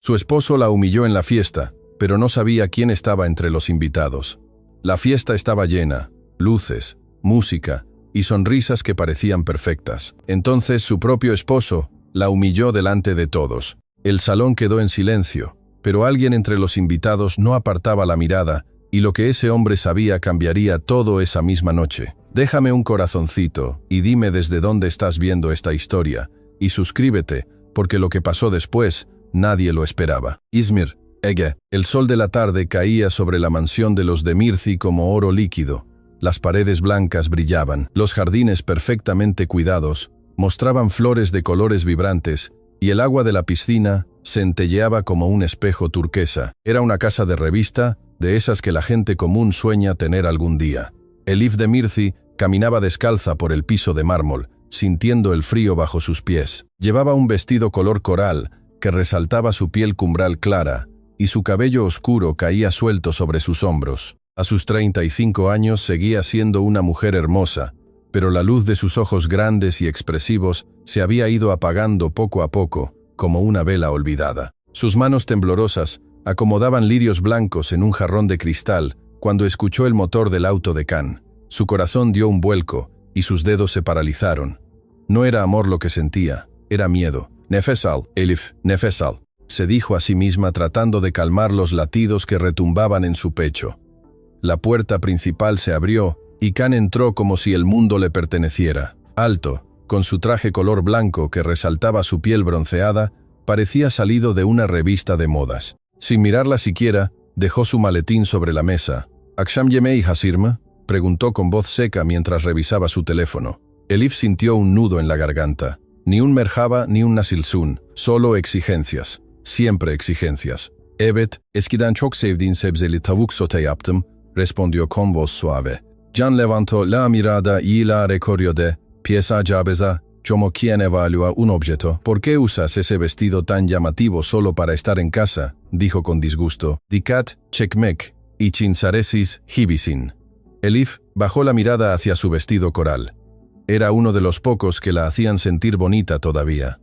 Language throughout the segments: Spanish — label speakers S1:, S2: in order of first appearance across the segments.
S1: Su esposo la humilló en la fiesta, pero no sabía quién estaba entre los invitados. La fiesta estaba llena, luces, música y sonrisas que parecían perfectas. Entonces su propio esposo la humilló delante de todos. El salón quedó en silencio, pero alguien entre los invitados no apartaba la mirada, y lo que ese hombre sabía cambiaría todo esa misma noche. Déjame un corazoncito y dime desde dónde estás viendo esta historia, y suscríbete, porque lo que pasó después, nadie lo esperaba. Izmir, Ege. El sol de la tarde caía sobre la mansión de los Demirci como oro líquido. Las paredes blancas brillaban, los jardines perfectamente cuidados mostraban flores de colores vibrantes, y el agua de la piscina centelleaba como un espejo turquesa. Era una casa de revista, de esas que la gente común sueña tener algún día. Elif Demirci caminaba descalza por el piso de mármol, sintiendo el frío bajo sus pies. Llevaba un vestido color coral que resaltaba su piel cumbral clara, y su cabello oscuro caía suelto sobre sus hombros. A sus 35 años seguía siendo una mujer hermosa, pero la luz de sus ojos grandes y expresivos se había ido apagando poco a poco, como una vela olvidada. Sus manos temblorosas acomodaban lirios blancos en un jarrón de cristal cuando escuchó el motor del auto de Khan. Su corazón dio un vuelco y sus dedos se paralizaron. No era amor lo que sentía, era miedo. Nefes al, Elif, nefes al, se dijo a sí misma tratando de calmar los latidos que retumbaban en su pecho. La puerta principal se abrió y Khan entró como si el mundo le perteneciera. Alto, con su traje color blanco que resaltaba su piel bronceada, parecía salido de una revista de modas. Sin mirarla siquiera, dejó su maletín sobre la mesa. «¿Aksham yemei hasirme?», preguntó con voz seca mientras revisaba su teléfono. Elif sintió un nudo en la garganta. Ni un merhaba ni un nasilsun, solo exigencias. Siempre exigencias. «Evet, eskiden çok sevdiğin sebzeli tavuk sote yaptım», respondió con voz suave. «Can levanto la mirada y la recorrió de pieza cabeza, como quien evalúa un objeto». «¿Por qué usas ese vestido tan llamativo solo para estar en casa?», dijo con disgusto. «Dikkat, çekmek, için saresis hibisin». Elif bajó la mirada hacia su vestido coral. Era uno de los pocos que la hacían sentir bonita todavía.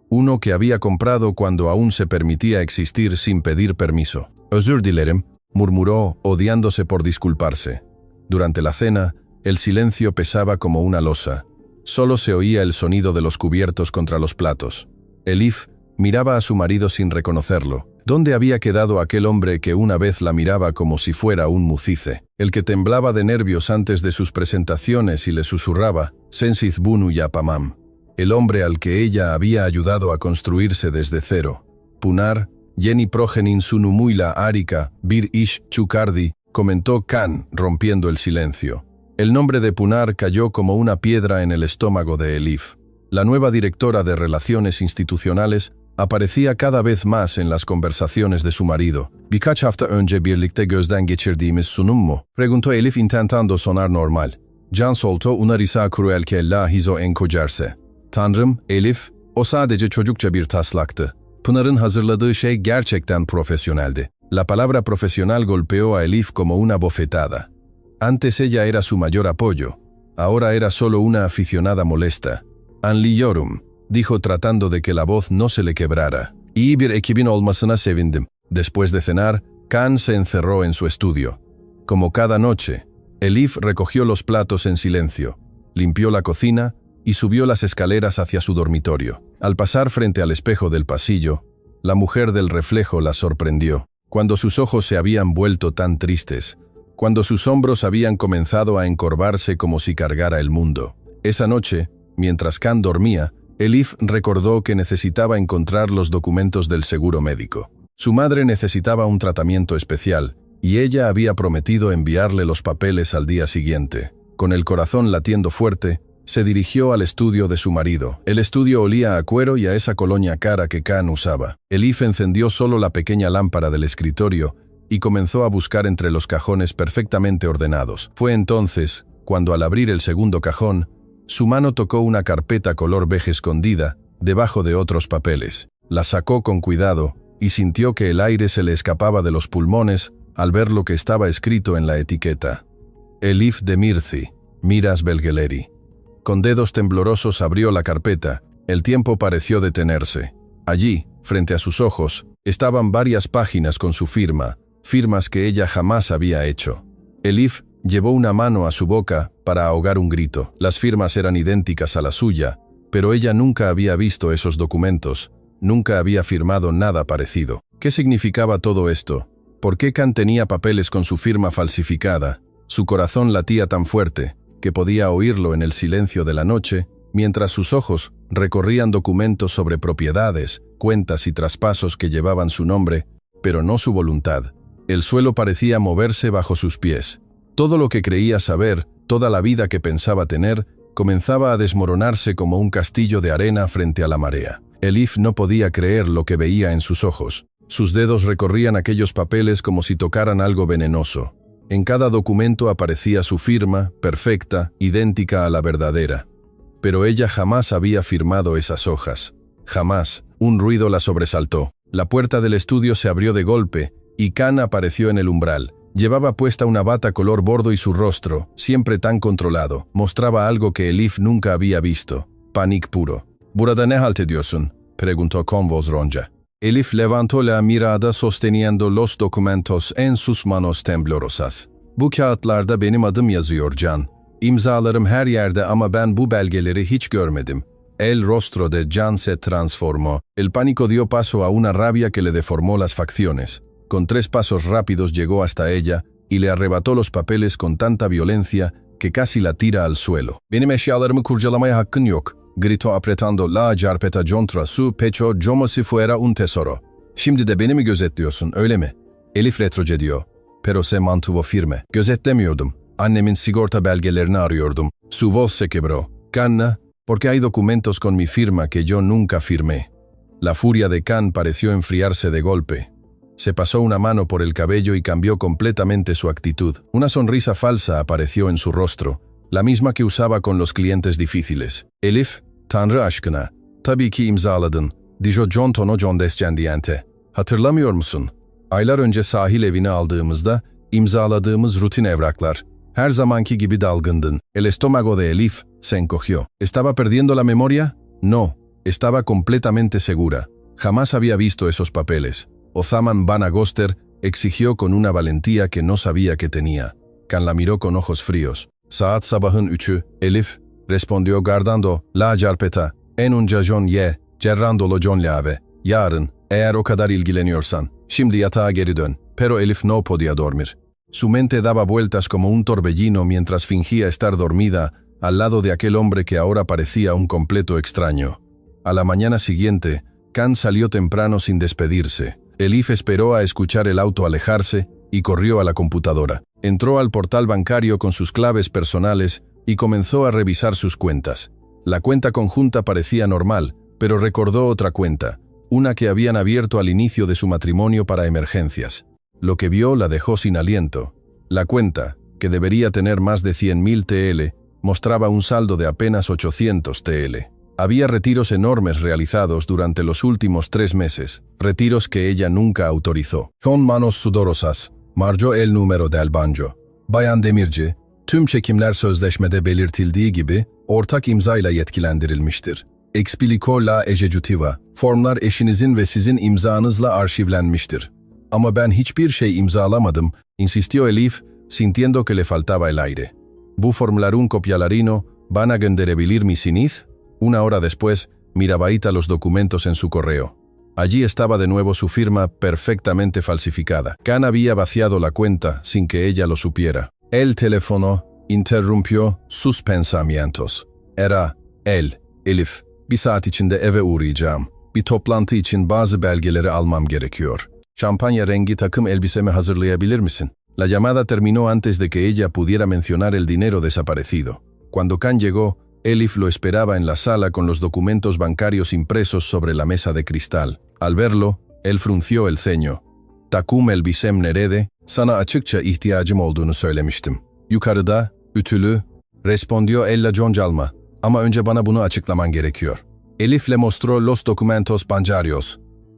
S1: Uno que había comprado cuando aún se permitía existir sin pedir permiso. «Özür dilerim», murmuró, odiándose por disculparse. Durante la cena, el silencio pesaba como una losa. Solo se oía el sonido de los cubiertos contra los platos. Elif miraba a su marido sin reconocerlo. ¿Dónde había quedado aquel hombre que una vez la miraba como si fuera un mucice? El que temblaba de nervios antes de sus presentaciones y le susurraba, «Sensiz bunu yapamam». El hombre al que ella había ayudado a construirse desde cero. «Punar, yeni progenin sunu muila arika, bir ish chukardi», comentó Khan, rompiendo el silencio. El nombre de Punar cayó como una piedra en el estómago de Elif. La nueva directora de Relaciones Institucionales aparecía cada vez más en las conversaciones de su marido. «Birkaç hafta önce birlikte gözden geçirdiğimiz sunum mu?», preguntó Elif intentando sonar normal. «Can solto una risa cruel que la hizo encogerse». «Tanrım, Elif, o sadece çocukça bir taslaktı. Pınar'ın hazırladığı şey gerçekten profesyoneldi». La palabra profesional golpeó a Elif como una bofetada. Antes ella era su mayor apoyo, ahora era solo una aficionada molesta. «Anlıyorum», dijo tratando de que la voz no se le quebrara. «İyi bir ekibin olmasına sevindim». Después de cenar, Khan se encerró en su estudio. Como cada noche, Elif recogió los platos en silencio, limpió la cocina y subió las escaleras hacia su dormitorio. Al pasar frente al espejo del pasillo, la mujer del reflejo la sorprendió. Cuando sus ojos se habían vuelto tan tristes, cuando sus hombros habían comenzado a encorvarse como si cargara el mundo. Esa noche, mientras Khan dormía, Elif recordó que necesitaba encontrar los documentos del seguro médico. Su madre necesitaba un tratamiento especial, y ella había prometido enviarle los papeles al día siguiente. Con el corazón latiendo fuerte, se dirigió al estudio de su marido. El estudio olía a cuero y a esa colonia cara que Khan usaba. Elif encendió solo la pequeña lámpara del escritorio y comenzó a buscar entre los cajones perfectamente ordenados. Fue entonces, cuando al abrir el segundo cajón, su mano tocó una carpeta color beige escondida, debajo de otros papeles. La sacó con cuidado y sintió que el aire se le escapaba de los pulmones al ver lo que estaba escrito en la etiqueta. Elif Demirci, Miras Belgeleri. Con dedos temblorosos abrió la carpeta. El tiempo pareció detenerse. Allí, frente a sus ojos, estaban varias páginas con su firma, firmas que ella jamás había hecho. Elif llevó una mano a su boca para ahogar un grito. Las firmas eran idénticas a la suya, pero ella nunca había visto esos documentos, nunca había firmado nada parecido. ¿Qué significaba todo esto? ¿Por qué Can tenía papeles con su firma falsificada? Su corazón latía tan fuerte que podía oírlo en el silencio de la noche, mientras sus ojos recorrían documentos sobre propiedades, cuentas y traspasos que llevaban su nombre, pero no su voluntad. El suelo parecía moverse bajo sus pies. Todo lo que creía saber, toda la vida que pensaba tener, comenzaba a desmoronarse como un castillo de arena frente a la marea. Elif no podía creer lo que veía en sus ojos. Sus dedos recorrían aquellos papeles como si tocaran algo venenoso. En cada documento aparecía su firma, perfecta, idéntica a la verdadera. Pero ella jamás había firmado esas hojas. Jamás. Un ruido la sobresaltó. La puerta del estudio se abrió de golpe y Can apareció en el umbral. Llevaba puesta una bata color bordo y su rostro, siempre tan controlado, mostraba algo que Elif nunca había visto. Pánico puro. «¿Burada ne halt ediyorsun?», preguntó con voz ronca. Elif levantó la mirada sosteniendo los documentos en sus manos temblorosas. «Bu kağıtlarda benim adım yazıyor Can. İmzalarım her yerde ama ben bu belgeleri hiç görmedim». El rostro de Can se transformó. El pánico dio paso a una rabia que le deformó las facciones. Con 3 pasos rápidos llegó hasta ella y le arrebató los papeles con tanta violencia que casi la tira al suelo. «Benim eşyalarımı kurcalamaya hakkın yok», gritó apretando la carpeta contra su pecho como si fuera un tesoro. «Şimdi de beni mi gözetliyorsun, öyle mi?» Elif retrocedió, pero se mantuvo firme. «Gözetlemiyordum. Annemin sigorta belgelerini arıyordum». Su voz se quebró. «Canna, porque hay documentos con mi firma que yo nunca firmé». La furia de Can pareció enfriarse de golpe. Se pasó una mano por el cabello y cambió completamente su actitud. Una sonrisa falsa apareció en su rostro, la misma que usaba con los clientes difíciles. «Elif, Tanrı aşkına, tabii ki imzaladın», dijo John tono condescendiente. «Hatırlamıyor musun? Aylar önce sahil evini aldığımızda imzaladığımız rutin evraklar. Her zamanki gibi dalgındın». El estómago de Elif se encogió. ¿Estaba perdiendo la memoria? No, estaba completamente segura. Jamás había visto esos papeles. Ozaman Van Agoster exigió con una valentía que no sabía que tenía. Can la miró con ojos fríos. «Saat sabahın 3'ü, Elif», respondió guardando la carpeta. «En un cajon ye, cerrandolo John Lave. Yarın, eğer o kadar ilgileniyorsan, şimdi yatağa geri dön». Pero Elif no podía dormir. Su mente daba vueltas como un torbellino mientras fingía estar dormida al lado de aquel hombre que ahora parecía un completo extraño. A la mañana siguiente, Can salió temprano sin despedirse. Elif esperó a escuchar el auto alejarse y corrió a la computadora. Entró al portal bancario con sus claves personales y comenzó a revisar sus cuentas. La cuenta conjunta parecía normal, pero recordó otra cuenta, una que habían abierto al inicio de su matrimonio para emergencias. Lo que vio la dejó sin aliento. La cuenta, que debería tener más de 100.000 TL, mostraba un saldo de apenas 800 TL. Había retiros enormes realizados durante los últimos 3 meses, retiros que ella nunca autorizó. Con manos sudorosas, marcó el número del banco. Bayan Demirci, tüm çekimler sözleşmede belirtildiği gibi ortak imzayla yetkilendirilmiştir. Explicó la ejecutiva, formlar eşinizin ve sizin imzanızla arşivlenmiştir. Ama ben hiçbir şey imzalamadım, insistió Elif, sintiendo que le faltaba el aire. Bu formlarun copialarino, van a gönderebilir misiniz? Una hora después, Mirabaita los documentos en su correo. Allí estaba de nuevo su firma perfectamente falsificada. Can había vaciado la cuenta sin que ella lo supiera. El teléfono interrumpió sus pensamientos. Era él, Elif. Bir saat içinde eve uğrayacağım. Bir toplantı için bazı belgeleri almam gerekiyor. Şampanya rengi takım elbisemi hazırlayabilir misin? La llamada terminó antes de que ella pudiera mencionar el dinero desaparecido. Cuando Can llegó, Elif lo esperaba en la sala con los documentos bancarios impresos sobre la mesa de cristal. Al verlo, él frunció el ceño. Takım elbisem nerede? Sana açıkça ihtiyacım olduğunu söylemiştim. Yukarıda, ütülü, respondió ella John Calma. Ama önce bana bunu açıklaman gerekiyor. Elif le mostró los documentos bancarios.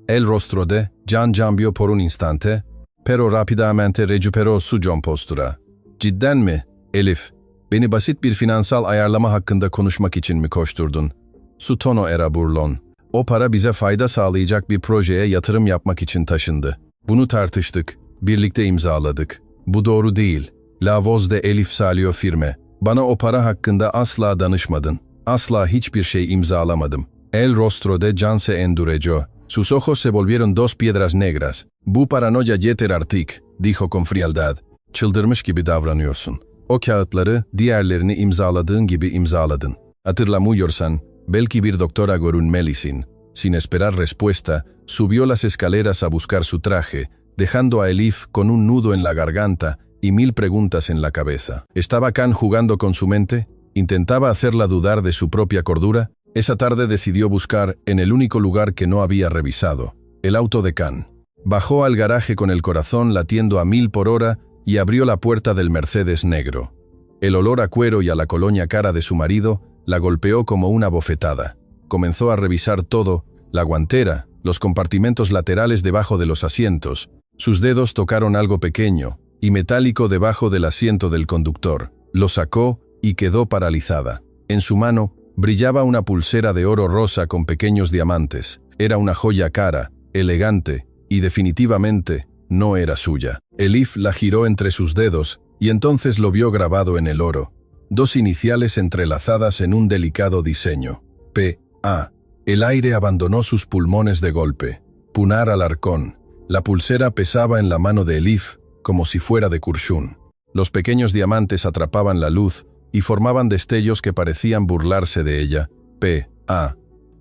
S1: El rostro de Can cambió por un instante, pero rápidamente recuperó su compostura. Cidden mi, Elif? Beni basit bir finansal ayarlama hakkında konuşmak için mi koşturdun? Su tono era burlón. O para bize fayda sağlayacak bir projeye yatırım yapmak için taşındı. Bunu tartıştık, birlikte imzaladık. Bu doğru değil. La voz de Elif salió firme. Bana o para hakkında asla danışmadın. Asla hiçbir şey imzalamadım. El rostro de Can se endureció. Sus ojos se volvieron dos piedras negras. Bu paranoya yeter artık, dijo con frialdad. Çıldırmış gibi davranıyorsun. O kağıtları diğerlerini imzaladığın gibi imzaladın. Hatırlamıyorsan, belki bir doktora görünmelisin. Sin esperar respuesta, subió las escaleras a buscar su traje, dejando a Elif con un nudo en la garganta y 1000 preguntas en la cabeza. ¿Estaba Can jugando con su mente? ¿Intentaba hacerla dudar de su propia cordura? Esa tarde decidió buscar en el único lugar que no había revisado, el auto de Can. Bajó al garaje con el corazón latiendo a 1000 por hora y abrió la puerta del Mercedes negro. El olor a cuero y a la colonia cara de su marido la golpeó como una bofetada. Comenzó a revisar todo, la guantera, los compartimentos laterales debajo de los asientos. Sus dedos tocaron algo pequeño y metálico debajo del asiento del conductor. Lo sacó y quedó paralizada. En su mano brillaba una pulsera de oro rosa con pequeños diamantes. Era una joya cara, elegante, y definitivamente no era suya. Elif la giró entre sus dedos y entonces lo vio grabado en el oro. 2 iniciales entrelazadas en un delicado diseño. P.A. El aire abandonó sus pulmones de golpe. Punar Alarcón. La pulsera pesaba en la mano de Elif como si fuera de Kurshun. Los pequeños diamantes atrapaban la luz y formaban destellos que parecían burlarse de ella. P.A.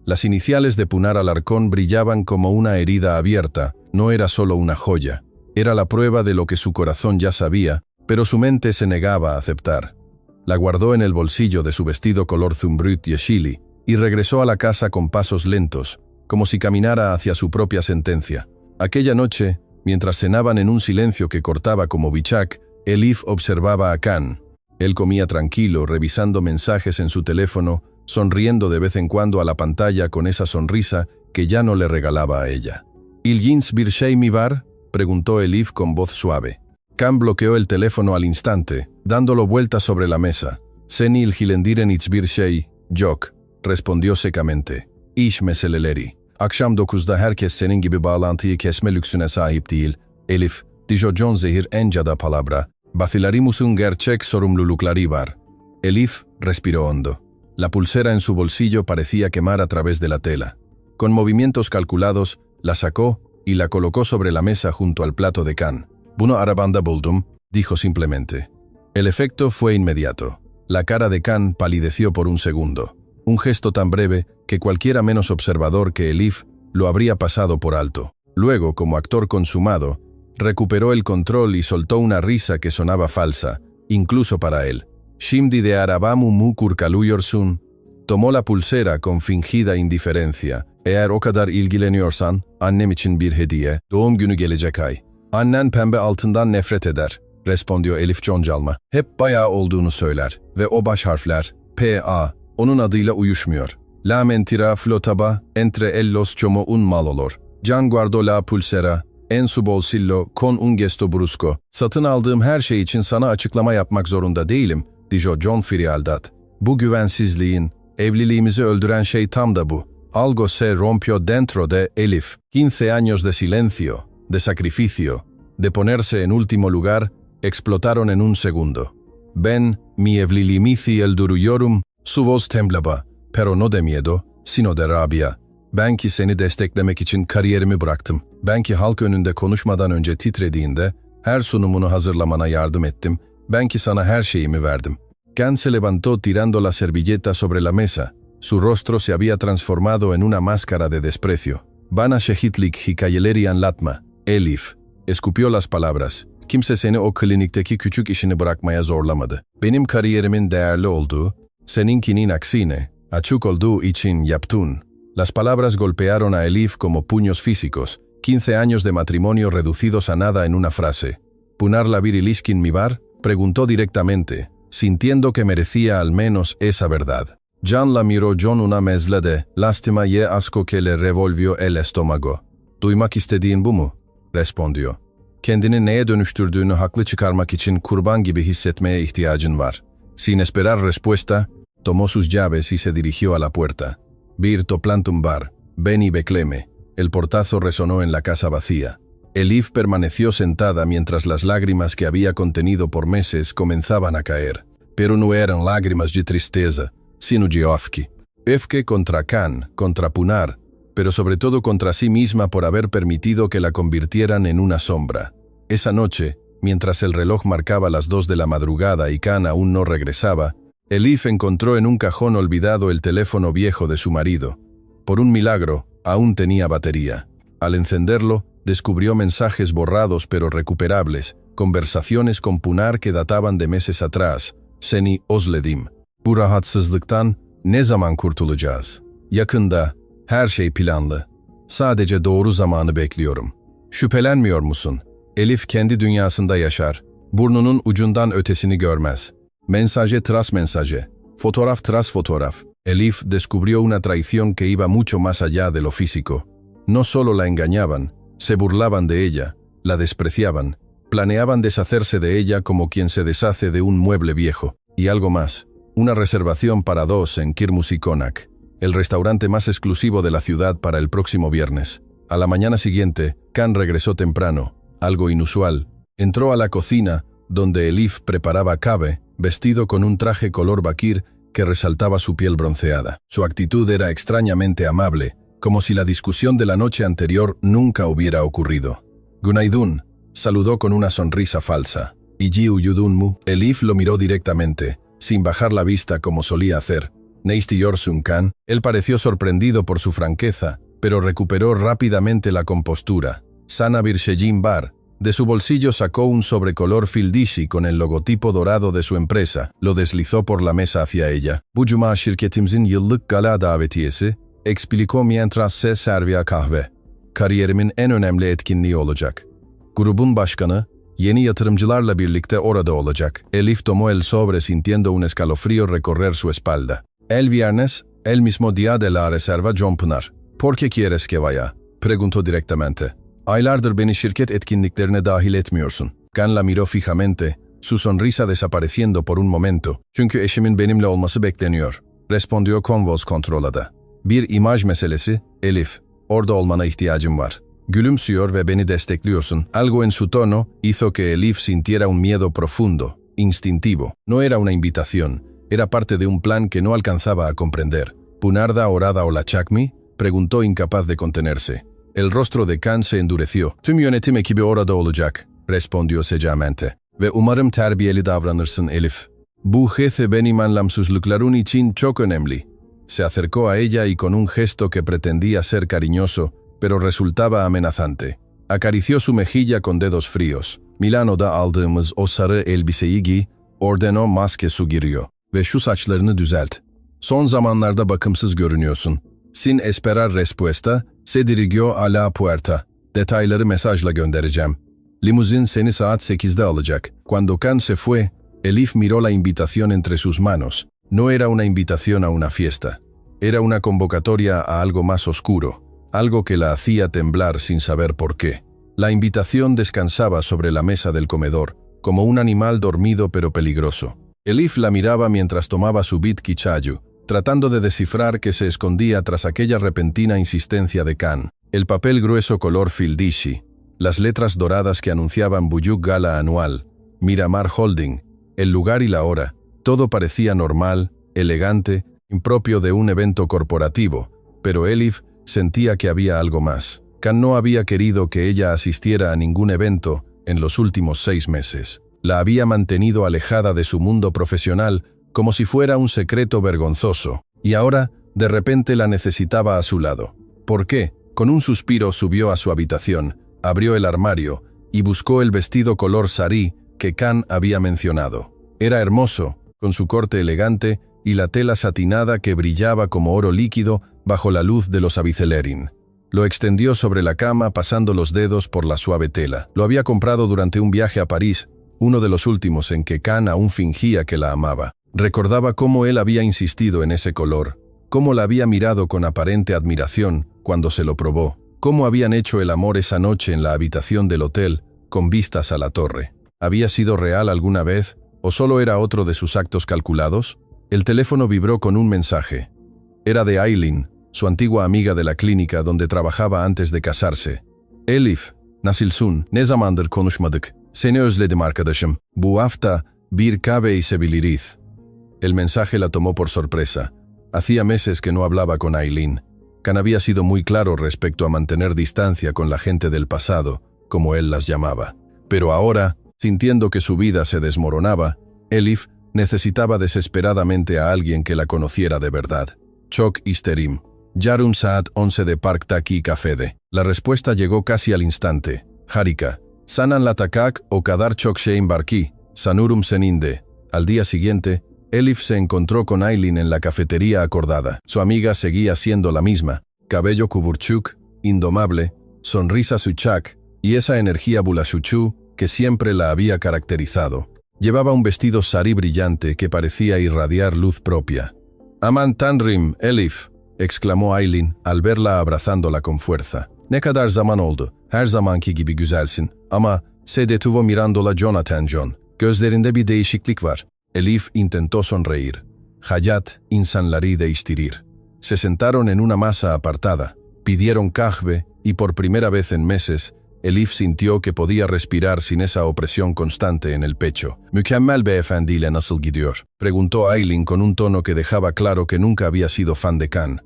S1: Las iniciales de Punar Alarcón brillaban como una herida abierta. No era solo una joya. Era la prueba de lo que su corazón ya sabía, pero su mente se negaba a aceptar. La guardó en el bolsillo de su vestido color zumbrut yeshili y regresó a la casa con pasos lentos, como si caminara hacia su propia sentencia. Aquella noche, mientras cenaban en un silencio que cortaba como bichak, Elif observaba a Can. Él comía tranquilo, revisando mensajes en su teléfono, sonriendo de vez en cuando a la pantalla con esa sonrisa que ya no le regalaba a ella. «¿Ilgins bir şey mi var?», preguntó Elif con voz suave. Can bloqueó el teléfono al instante, dándolo vueltas sobre la mesa. «Seni ilgilendiren hiçbir şey, yok», respondió secamente. «İş meseleleri. Akşam 9'da herkes senin gibi bağlantıyı kesme lüksüne sahip değil. Elif, dijo John zehir en cada palabra. Vacilarimos'un gerçek sorumlulukları var». Elif respiró hondo. La pulsera en su bolsillo parecía quemar a través de la tela. Con movimientos calculados, la sacó y la colocó sobre la mesa junto al plato de Can. «Bunu arabanda buldum», dijo simplemente. El efecto fue inmediato. La cara de Can palideció por un segundo. Un gesto tan breve que cualquiera menos observador que Elif lo habría pasado por alto. Luego, como actor consumado, recuperó el control y soltó una risa que sonaba falsa, incluso para él. «Şimdi de arabamı mu kurkalıyorsun?» Tomó la pulsera con fingida indiferencia. «Eğer o kadar ilgileniyorsan, annem için bir hediye, doğum günü gelecek ay. Annen pembe altından nefret eder», respondió Elif Concalma. Hep bayağı olduğunu söyler ve o baş harfler, P.A., onun adıyla uyuşmuyor. «La mentira flotaba entre ellos como un mal olor. Can guardo la pulsera en su bolsillo con un gesto brusco». «Satın aldığım her şey için sana açıklama yapmak zorunda değilim», dijo John frialdad. «Bu güvensizliğin, evliliğimizi öldüren şey tam da bu. Algo se rompió dentro de Elif. 15 años de silencio, de sacrificio, de ponerse en último lugar, explotaron en un segundo. Ben, mi evliliğimizi öldürüyorum», su voz temblaba, pero no de miedo, sino de rabia. «Ben ki seni desteklemek için kariyerimi bıraktım. Ben ki halk önünde konuşmadan önce titrediğinde, her sunumunu hazırlamana yardım ettim. Ben ki sana her şeyimi verdim». Can se levantó tirando la servilleta sobre la mesa. Su rostro se había transformado en una máscara de desprecio. «Bana şehitlik hikayeleri anlatma, Elif», escupió las palabras. «Kimse seni o klinikteki küçük işini bırakmaya zorlamadı. Benim kariyerimin değerli olduğu, seninkinin aksine, açık olduğu için yaptın». Las palabras golpearon a Elif como puños físicos. 15 años de matrimonio reducidos a nada en una frase. «Punarla bir ilişkin mi var?», preguntó directamente, sintiendo que merecía al menos esa verdad. Can la miró John una mezcla de lástima y asco que le revolvió el estómago. «Duymak istediğin bu mu?», respondió. «Kendini neye dönüştürdüğünü haklı çıkarmak için kurban gibi hissetmeye ihtiyacın var». Sin esperar respuesta, tomó sus llaves y se dirigió a la puerta. «Bir toplantım var», Ven y becleme. El portazo resonó en la casa vacía. Elif permaneció sentada mientras las lágrimas que había contenido por meses comenzaban a caer. Pero no eran lágrimas de tristeza, sino de ofque. Ofque contra Khan, contra Punar, pero sobre todo contra sí misma por haber permitido que la convirtieran en una sombra. Esa noche, mientras el reloj marcaba las 2 de la madrugada y Khan aún no regresaba, Elif encontró en un cajón olvidado el teléfono viejo de su marido. Por un milagro, aún tenía batería. Al encenderlo, descubrió mensajes borrados pero recuperables, conversaciones con Punar que databan de meses atrás. Seni özledim. Bu rahatsızlıktan ne zaman kurtulacağız? Yakında, her şey planlı. Sadece doğru zamanı bekliyorum. Şüphelenmiyor musun? Elif kendi dünyasında yaşar. Burnunun ucundan ötesini görmez. Mensaje tras mensaje. Fotógraf tras fotógraf. Elif descubrió una traición que iba mucho más allá de lo físico. No solo la engañaban, se burlaban de ella, la despreciaban, planeaban deshacerse de ella como quien se deshace de un mueble viejo. Y algo más, una reservación para 2 en Kirmus Konak, el restaurante más exclusivo de la ciudad para el próximo viernes. A la mañana siguiente, Khan regresó temprano, algo inusual. Entró a la cocina, donde Elif preparaba cabe, vestido con un traje color bakir que resaltaba su piel bronceada. Su actitud era extrañamente amable, como si la discusión de la noche anterior nunca hubiera ocurrido. Günaydun, saludó con una sonrisa falsa. İyi uyudun mu? Elif lo miró directamente, sin bajar la vista como solía hacer. ¿Neistiyorsun Khan? Él pareció sorprendido por su franqueza, pero recuperó rápidamente la compostura. Sana Birshejin Bar. De su bolsillo sacó un sobrecolor fildishi con el logotipo dorado de su empresa, lo deslizó por la mesa hacia ella. Bu cuma şirketimizin yıllık gala davetiyesi, explicó mientras se servía kahve. Kariyerimin en önemli etkinliği olacak. Grubun başkanı, yeni yatırımcılarla birlikte orada olacak. Elif tomó el sobre sintiendo un escalofrío recorrer su espalda. El viernes, el mismo día de la reserva John Pınar. ¿Por qué quieres que vaya? Preguntó directamente. Aylardır beni şirket etkinliklerine dahil etmiyorsun. Khan la miró fijamente, su sonrisa desapareciendo por un momento. Çünkü eşimin benimle olması bekleniyor. Respondió con voz controlada. Bir imaj meselesi, Elif. Orada olmana ihtiyacım var. Gülümsüyor ve beni destekliyorsun. Algo en su tono hizo que Elif sintiera un miedo profundo, instintivo. No era una invitación, era parte de un plan que no alcanzaba a comprender. ¿Punarda orada olacak mı? Preguntó incapaz de contenerse. El rostro de Khan se endureció. Tüm yönetim ekibi orada olacak, respondió secamente. Ve umarım terbiyeli davranırsın Elif. Bu jefe benim anlamsızlıklarım için çok önemli. Se acercó a ella y con un gesto que pretendía ser cariñoso, pero resultaba amenazante. Acarició su mejilla con dedos fríos. Milano'da aldığımız o sarı elbiseyi giy, ordenó más que sugiriyor. Ve şu saçlarını düzelt. Son zamanlarda bakımsız görünüyorsun. Sin esperar respuesta, se dirigió a la puerta. Detayları mesajla göndereceğim. Limuzin seni saat 8'de alacak. Cuando Khan se fue, Elif miró la invitación entre sus manos. No era una invitación a una fiesta. Era una convocatoria a algo más oscuro, algo que la hacía temblar sin saber por qué. La invitación descansaba sobre la mesa del comedor, como un animal dormido pero peligroso. Elif la miraba mientras tomaba su bitki chayu, tratando de descifrar qué se escondía tras aquella repentina insistencia de Khan. El papel grueso color fildishi, las letras doradas que anunciaban Buyuk Gala Anual, Miramar Holding, el lugar y la hora. Todo parecía normal, elegante, impropio de un evento corporativo, pero Elif sentía que había algo más. Khan no había querido que ella asistiera a ningún evento en los últimos 6 meses. La había mantenido alejada de su mundo profesional como si fuera un secreto vergonzoso, y ahora, de repente la necesitaba a su lado. ¿Por qué? Con un suspiro subió a su habitación, abrió el armario y buscó el vestido color sarí que Khan había mencionado. Era hermoso, con su corte elegante y la tela satinada que brillaba como oro líquido bajo la luz de los abicelerin. Lo extendió sobre la cama pasando los dedos por la suave tela. Lo había comprado durante un viaje a París, uno de los últimos en que Khan aún fingía que la amaba. Recordaba cómo él había insistido en ese color, cómo la había mirado con aparente admiración cuando se lo probó, cómo habían hecho el amor esa noche en la habitación del hotel, con vistas a la torre. ¿Había sido real alguna vez, o solo era otro de sus actos calculados? El teléfono vibró con un mensaje. Era de Aileen, su antigua amiga de la clínica donde trabajaba antes de casarse. Elif, nasılsın, ne zamandır konuşmadık, seni özledim arkadaşım, bu hafta bir kahve içebiliriz. El mensaje la tomó por sorpresa. Hacía meses que no hablaba con Aileen. Can había sido muy claro respecto a mantener distancia con la gente del pasado, como él las llamaba. Pero ahora, sintiendo que su vida se desmoronaba, Elif necesitaba desesperadamente a alguien que la conociera de verdad. Çok isterim. Yarım saat 11 de Parktaki Cafede. La respuesta llegó casi al instante. Harika. Sanan la takak o kadar çok şeyim barki. Sanurum seninde. Al día siguiente, Elif se encontró con Aileen en la cafetería acordada. Su amiga seguía siendo la misma. Cabello kuburchuk, indomable, sonrisa suchak y esa energía bulashuchu que siempre la había caracterizado. Llevaba un vestido sari brillante que parecía irradiar luz propia. Aman tanrim, Elif, exclamó Aileen al verla abrazándola con fuerza. Ne kadar zaman oldu, her zamanki gibi güzelsin ama se detuvo mirándola Jonathan John. Gözlerinde bir değişiklik var. Elif intentó sonreír. Hayat insanları değiştirir. Se sentaron en una masa apartada, pidieron kahve y por primera vez en meses, Elif sintió que podía respirar sin esa opresión constante en el pecho. «Mükemmel beyefendiyle nasıl gidiyor?», preguntó Aileen con un tono que dejaba claro que nunca había sido fan de Can.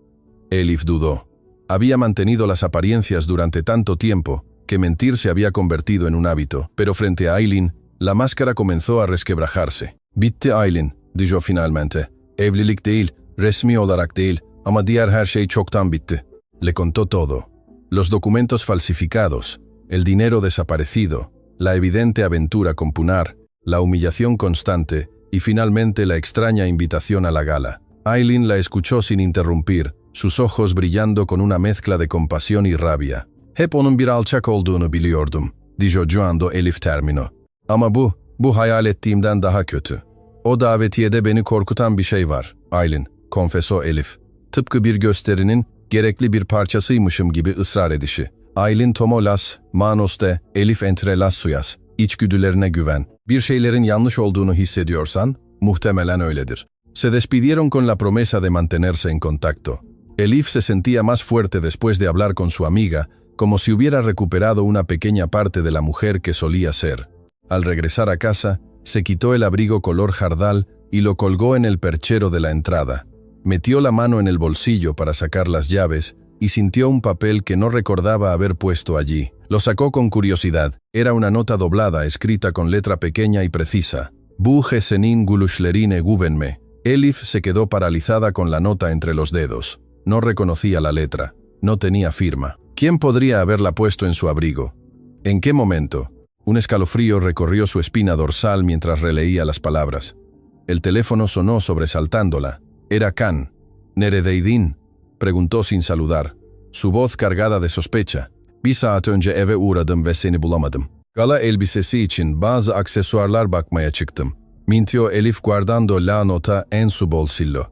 S1: Elif dudó. Había mantenido las apariencias durante tanto tiempo que mentir se había convertido en un hábito, pero frente a Aileen, la máscara comenzó a resquebrajarse. «Bitti Aileen», dijo finalmente. «Evlilik değil, resmi olarak değil, ama diğer her şey çoktan bitti». Le contó todo. Los documentos falsificados, el dinero desaparecido, la evidente aventura con Punar, la humillación constante y finalmente la extraña invitación a la gala. Aileen la escuchó sin interrumpir, sus ojos brillando con una mezcla de compasión y rabia. «Hep onun bir alçak olduğunu biliyordum», dijo cuando Elif terminó. «Ama bu hayal ettiğimden daha kötü. O davetiyede beni korkutan bir şey var, Aileen», confesó Elif. Tıpkı bir gösterinin gerekli bir parçasıymışım gibi ısrar edişi. Aileen tomó las manos de Elif entre las suyas. İçgüdülerine güven. Bir şeylerin yanlış olduğunu hissediyorsan, muhtemelen öyledir. Se despidieron con la promesa de mantenerse en contacto. Elif se sentía más fuerte después de hablar con su amiga, como si hubiera recuperado una pequeña parte de la mujer que solía ser. Al regresar a casa, se quitó el abrigo color jardal y lo colgó en el perchero de la entrada. Metió la mano en el bolsillo para sacar las llaves y sintió un papel que no recordaba haber puesto allí. Lo sacó con curiosidad. Era una nota doblada escrita con letra pequeña y precisa. Bu senin guluşlerine güvenme. Elif se quedó paralizada con la nota entre los dedos. No reconocía la letra. No tenía firma. ¿Quién podría haberla puesto en su abrigo? ¿En qué momento? Un escalofrío recorrió su espina dorsal mientras releía las palabras. El teléfono sonó sobresaltándola. Era Can. «Neredeydin?», preguntó sin saludar, su voz cargada de sospecha. «Bir saat önce eve uğradım ve seni bulamadım. Gala elbisesi için bazı aksesuarlar bakmaya çıktım. Mintió Elif guardando la nota en su bolsillo.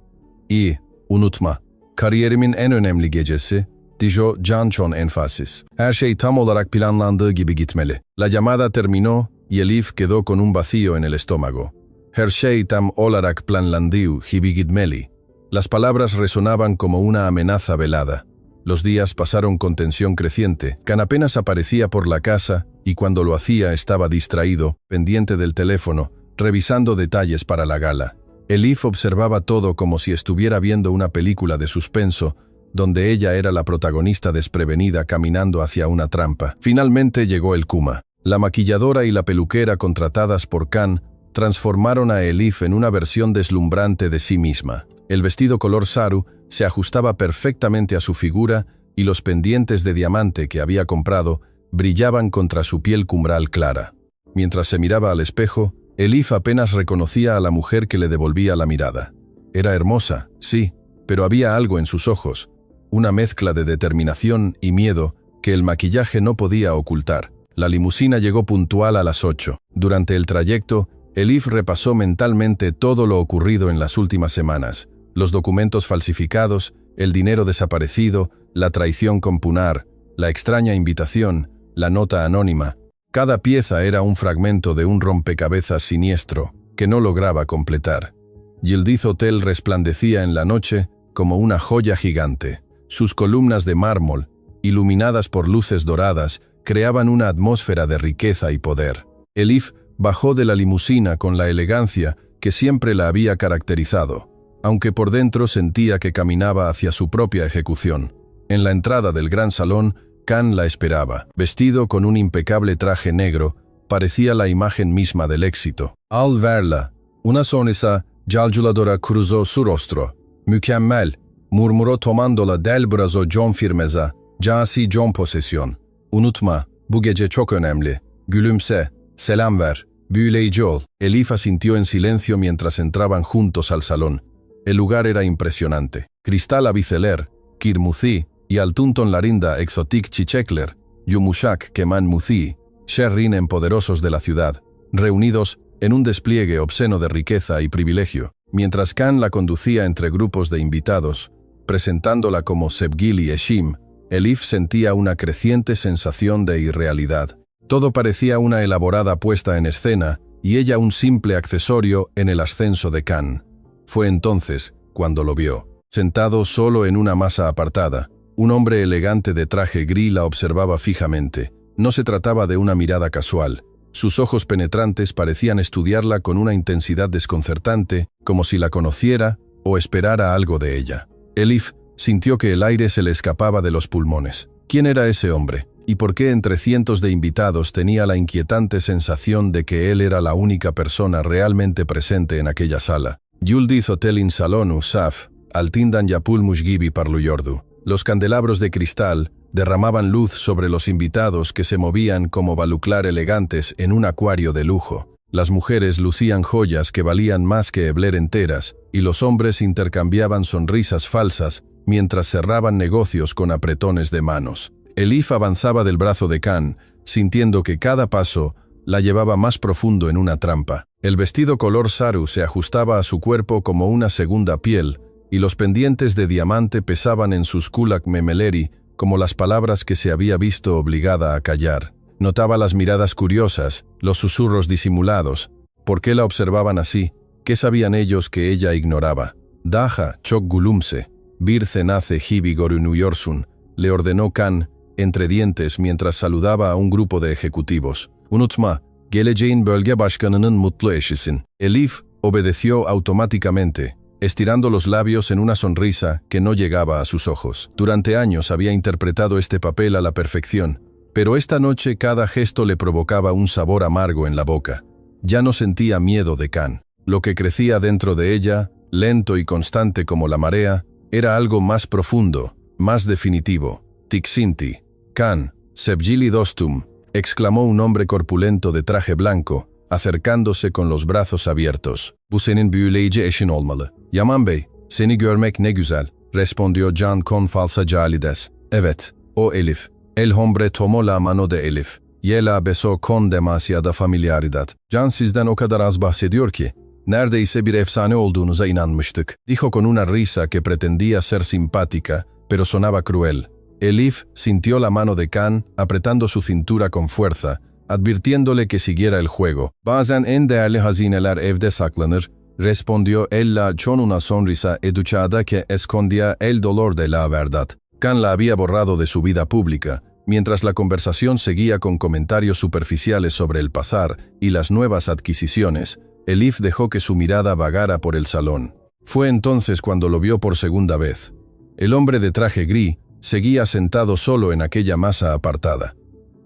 S1: İyi, unutma. Kariyerimin en önemli gecesi», dijo Can con énfasis. Her şey tam olarak planlandığı gibi gitmeli. La llamada terminó y Elif quedó con un vacío en el estómago. Her şey tam olarak planlandığı gibi gitmeli. Las palabras resonaban como una amenaza velada. Los días pasaron con tensión creciente. Can apenas aparecía por la casa y cuando lo hacía estaba distraído, pendiente del teléfono, revisando detalles para la gala. Elif observaba todo como si estuviera viendo una película de suspenso, donde ella era la protagonista desprevenida caminando hacia una trampa. Finalmente llegó el Kuma. La maquilladora y la peluquera contratadas por Can transformaron a Elif en una versión deslumbrante de sí misma. El vestido color saru se ajustaba perfectamente a su figura y los pendientes de diamante que había comprado brillaban contra su piel cumbral clara. Mientras se miraba al espejo, Elif apenas reconocía a la mujer que le devolvía la mirada. Era hermosa, sí, pero había algo en sus ojos, una mezcla de determinación y miedo que el maquillaje no podía ocultar. La limusina llegó puntual a las 8. Durante el trayecto, Elif repasó mentalmente todo lo ocurrido en las últimas semanas. Los documentos falsificados, el dinero desaparecido, la traición con Punar, la extraña invitación, la nota anónima. Cada pieza era un fragmento de un rompecabezas siniestro que no lograba completar. Yildiz Hotel resplandecía en la noche como una joya gigante. Sus columnas de mármol, iluminadas por luces doradas, creaban una atmósfera de riqueza y poder. Elif bajó de la limusina con la elegancia que siempre la había caracterizado, aunque por dentro sentía que caminaba hacia su propia ejecución. En la entrada del gran salón, Khan la esperaba. Vestido con un impecable traje negro, parecía la imagen misma del éxito. Al verla, una sonrisa calculadora cruzó su rostro. Mükemmel, murmuró tomándola del brazo con firmeza. Casi con posesión. Unutma, bu gece çok önemli. Gülümse, selam ver, büyüleyici ol. Elif asintió en silencio mientras entraban juntos al salón. El lugar era impresionante. Cristal Abiceler, Kirmuzi y Altunton Larinda Exotic Chichekler, Yumuşak Keman Muzi, Sherrin poderosos de la ciudad, reunidos en un despliegue obsceno de riqueza y privilegio, mientras Khan la conducía entre grupos de invitados, presentándola como Sevgili Eşim. Elif sentía una creciente sensación de irrealidad. Todo parecía una elaborada puesta en escena y ella un simple accesorio en el ascenso de Khan. Fue entonces cuando lo vio. Sentado solo en una masa apartada, un hombre elegante de traje gris la observaba fijamente. No se trataba de una mirada casual. Sus ojos penetrantes parecían estudiarla con una intensidad desconcertante, como si la conociera o esperara algo de ella. Elif sintió que el aire se le escapaba de los pulmones. ¿Quién era ese hombre? ¿Y por qué entre cientos de invitados tenía la inquietante sensación de que él era la única persona realmente presente en aquella sala? Yıldız Otelin salonu saf, altindan yapılmış gibi parlıyordu. Los candelabros de cristal derramaban luz sobre los invitados que se movían como baluclar elegantes en un acuario de lujo. Las mujeres lucían joyas que valían más que Ebler enteras, y los hombres intercambiaban sonrisas falsas mientras cerraban negocios con apretones de manos. Elif avanzaba del brazo de Khan, sintiendo que cada paso la llevaba más profundo en una trampa. El vestido color saru se ajustaba a su cuerpo como una segunda piel, y los pendientes de diamante pesaban en sus kulak memeleri como las palabras que se había visto obligada a callar. Notaba las miradas curiosas, los susurros disimulados. ¿Por qué la observaban así? ¿Qué sabían ellos que ella ignoraba? Daha çok gülümse, bir cenace gibi görünüyorsun, le ordenó Khan, entre dientes mientras saludaba a un grupo de ejecutivos. Unutma, geleceğin bölge başkanının mutlu eşisin. Elif obedeció automáticamente, estirando los labios en una sonrisa que no llegaba a sus ojos. Durante años había interpretado este papel a la perfección, pero esta noche cada gesto le provocaba un sabor amargo en la boca. Ya no sentía miedo de Khan. Lo que crecía dentro de ella, lento y constante como la marea, era algo más profundo, más definitivo. Tiksinti, Khan, Sevgili dostum, exclamó un hombre corpulento de traje blanco, acercándose con los brazos abiertos. Bu senin büyüleyici eşin olmalı. Yaman Bey, seni görmek ne güzel, respondió Can con falsa calidez. Evet, o Elif. El hombre tomó la mano de Elif. Y la besó con demasiada familiaridad. Can sizden o kadar az bahsediyor ki, neredeyse bir efsane olduğunuza inanmıştık, dijo con una risa que pretendía ser simpática, pero sonaba cruel. Elif sintió la mano de Khan apretando su cintura con fuerza, advirtiéndole que siguiera el juego. Bazen en değerli hazineler evde saklanır, respondió ella con una sonrisa educada que escondía el dolor de la verdad. Khan la había borrado de su vida pública, mientras la conversación seguía con comentarios superficiales sobre el pasar y las nuevas adquisiciones. Elif dejó que su mirada vagara por el salón. Fue entonces cuando lo vio por segunda vez. El hombre de traje gris seguía sentado solo en aquella masa apartada.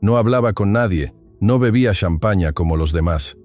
S1: No hablaba con nadie, no bebía champaña como los demás.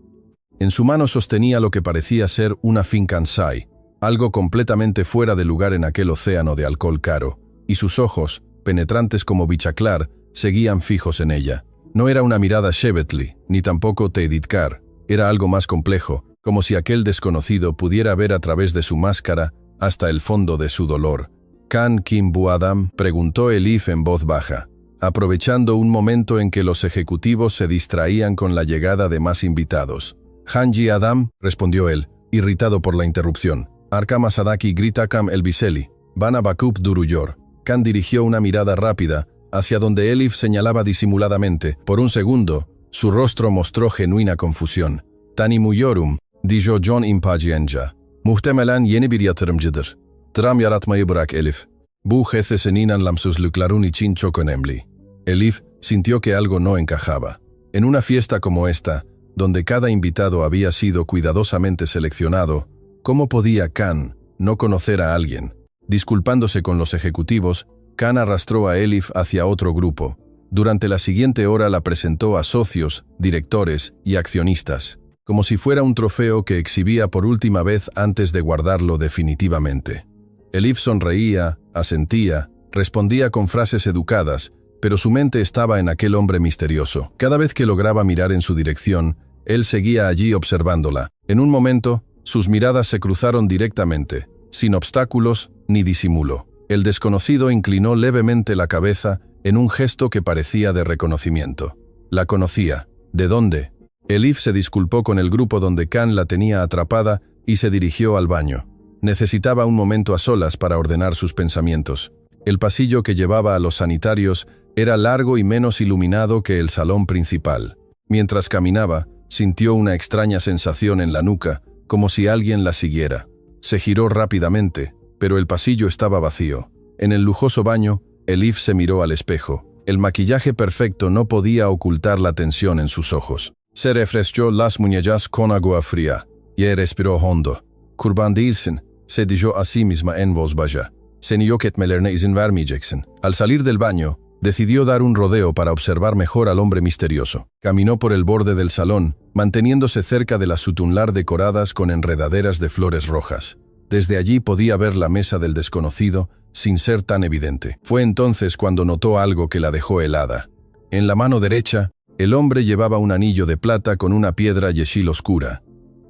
S1: En su mano sostenía lo que parecía ser una fincansai, algo completamente fuera de lugar en aquel océano de alcohol caro, y sus ojos, penetrantes como bichaclar, seguían fijos en ella. No era una mirada Shevetli, ni tampoco Teiditkar, era algo más complejo, como si aquel desconocido pudiera ver a través de su máscara hasta el fondo de su dolor. ¿Khan Kim Bu Adam?, preguntó Elif en voz baja, aprovechando un momento en que los ejecutivos se distraían con la llegada de más invitados. Hanji Adam, respondió él, irritado por la interrupción. Arkam Asadaki Gritakam Elbiseli, Bana Bakup Duruyor. Khan dirigió una mirada rápida hacia donde Elif señalaba disimuladamente. Por un segundo, su rostro mostró genuina confusión. Tanimuyyorum, dijo John Impacienca. Muhtemelen yeni bir yatırımcıdır. Dram yaratmayı bırak Elif. Bu jefe seninan lamsusluklarun için çok önemli. Elif sintió que algo no encajaba. En una fiesta como esta, donde cada invitado había sido cuidadosamente seleccionado, ¿cómo podía Khan no conocer a alguien? Disculpándose con los ejecutivos, Khan arrastró a Elif hacia otro grupo. Durante la siguiente hora la presentó a socios, directores y accionistas, como si fuera un trofeo que exhibía por última vez antes de guardarlo definitivamente. Elif sonreía, asentía, respondía con frases educadas, pero su mente estaba en aquel hombre misterioso. Cada vez que lograba mirar en su dirección, él seguía allí observándola. En un momento, sus miradas se cruzaron directamente, sin obstáculos ni disimulo. El desconocido inclinó levemente la cabeza en un gesto que parecía de reconocimiento. La conocía. ¿De dónde? Elif se disculpó con el grupo donde Khan la tenía atrapada y se dirigió al baño. Necesitaba un momento a solas para ordenar sus pensamientos. El pasillo que llevaba a los sanitarios era largo y menos iluminado que el salón principal. Mientras caminaba, sintió una extraña sensación en la nuca, como si alguien la siguiera. Se giró rápidamente, pero el pasillo estaba vacío. En el lujoso baño, Elif se miró al espejo. El maquillaje perfecto no podía ocultar la tensión en sus ojos. Se refrescó las muñecas con agua fría y respiró hondo. "Kurban değilsin", se dijo a sí misma en voz baja. "Seni yok etmelerine izin vermeyeceksin". Al salir del baño, decidió dar un rodeo para observar mejor al hombre misterioso. Caminó por el borde del salón, manteniéndose cerca de las sutunlar decoradas con enredaderas de flores rojas. Desde allí podía ver la mesa del desconocido, sin ser tan evidente. Fue entonces cuando notó algo que la dejó helada. En la mano derecha, el hombre llevaba un anillo de plata con una piedra yeshil oscura.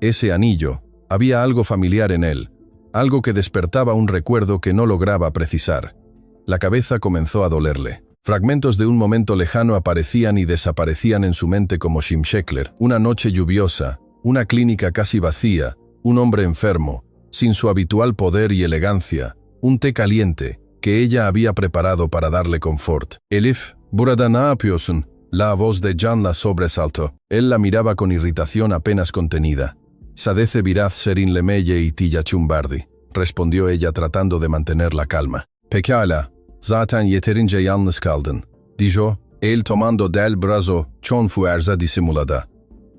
S1: Ese anillo, había algo familiar en él, algo que despertaba un recuerdo que no lograba precisar. La cabeza comenzó a dolerle. Fragmentos de un momento lejano aparecían y desaparecían en su mente como Shimshekler. Una noche lluviosa, una clínica casi vacía, un hombre enfermo, sin su habitual poder y elegancia, un té caliente que ella había preparado para darle confort. "Elif, burada ne yapıyorsun?" La voz de Can la sobresaltó. Él la miraba con irritación apenas contenida. "Sadece biraz serinlemeye ihtiyacım vardı", respondió ella tratando de mantener la calma. "Pekala, zaten yeterince yalnız kaldın", dijo, el tomando del brazo con fuerza disimulada.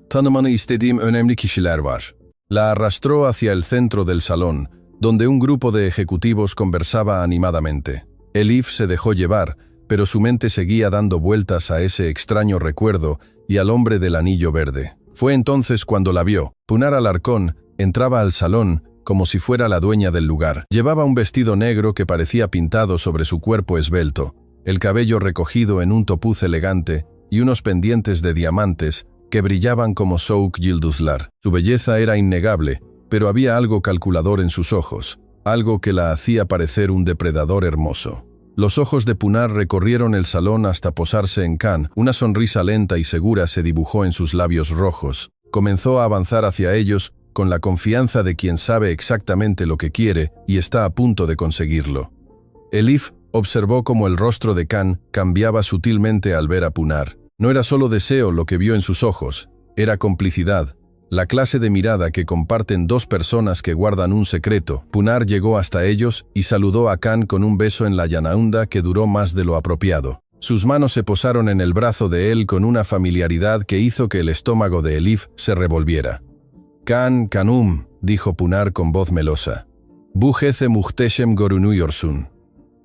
S1: "Tanımanı istediğim önemli kişiler var." La arrastró hacia el centro del salón, donde un grupo de ejecutivos conversaba animadamente. Elif se dejó llevar, pero su mente seguía dando vueltas a ese extraño recuerdo y al hombre del anillo verde. Fue entonces cuando la vio. Pinar Alarcón entraba al salón como si fuera la dueña del lugar. Llevaba un vestido negro que parecía pintado sobre su cuerpo esbelto, el cabello recogido en un topuz elegante y unos pendientes de diamantes que brillaban como souk yıldızlar. Su belleza era innegable, pero había algo calculador en sus ojos, algo que la hacía parecer un depredador hermoso. Los ojos de Pinar recorrieron el salón hasta posarse en Khan. Una sonrisa lenta y segura se dibujó en sus labios rojos. Comenzó a avanzar hacia ellos con la confianza de quien sabe exactamente lo que quiere y está a punto de conseguirlo. Elif observó cómo el rostro de Khan cambiaba sutilmente al ver a Pinar. No era solo deseo lo que vio en sus ojos, era complicidad. La clase de mirada que comparten dos personas que guardan un secreto. Pinar llegó hasta ellos y saludó a Khan con un beso en la llanaunda que duró más de lo apropiado. Sus manos se posaron en el brazo de él con una familiaridad que hizo que el estómago de Elif se revolviera. Khanum, dijo Pinar con voz melosa. Bu jefe muhteşem görünüyorsun.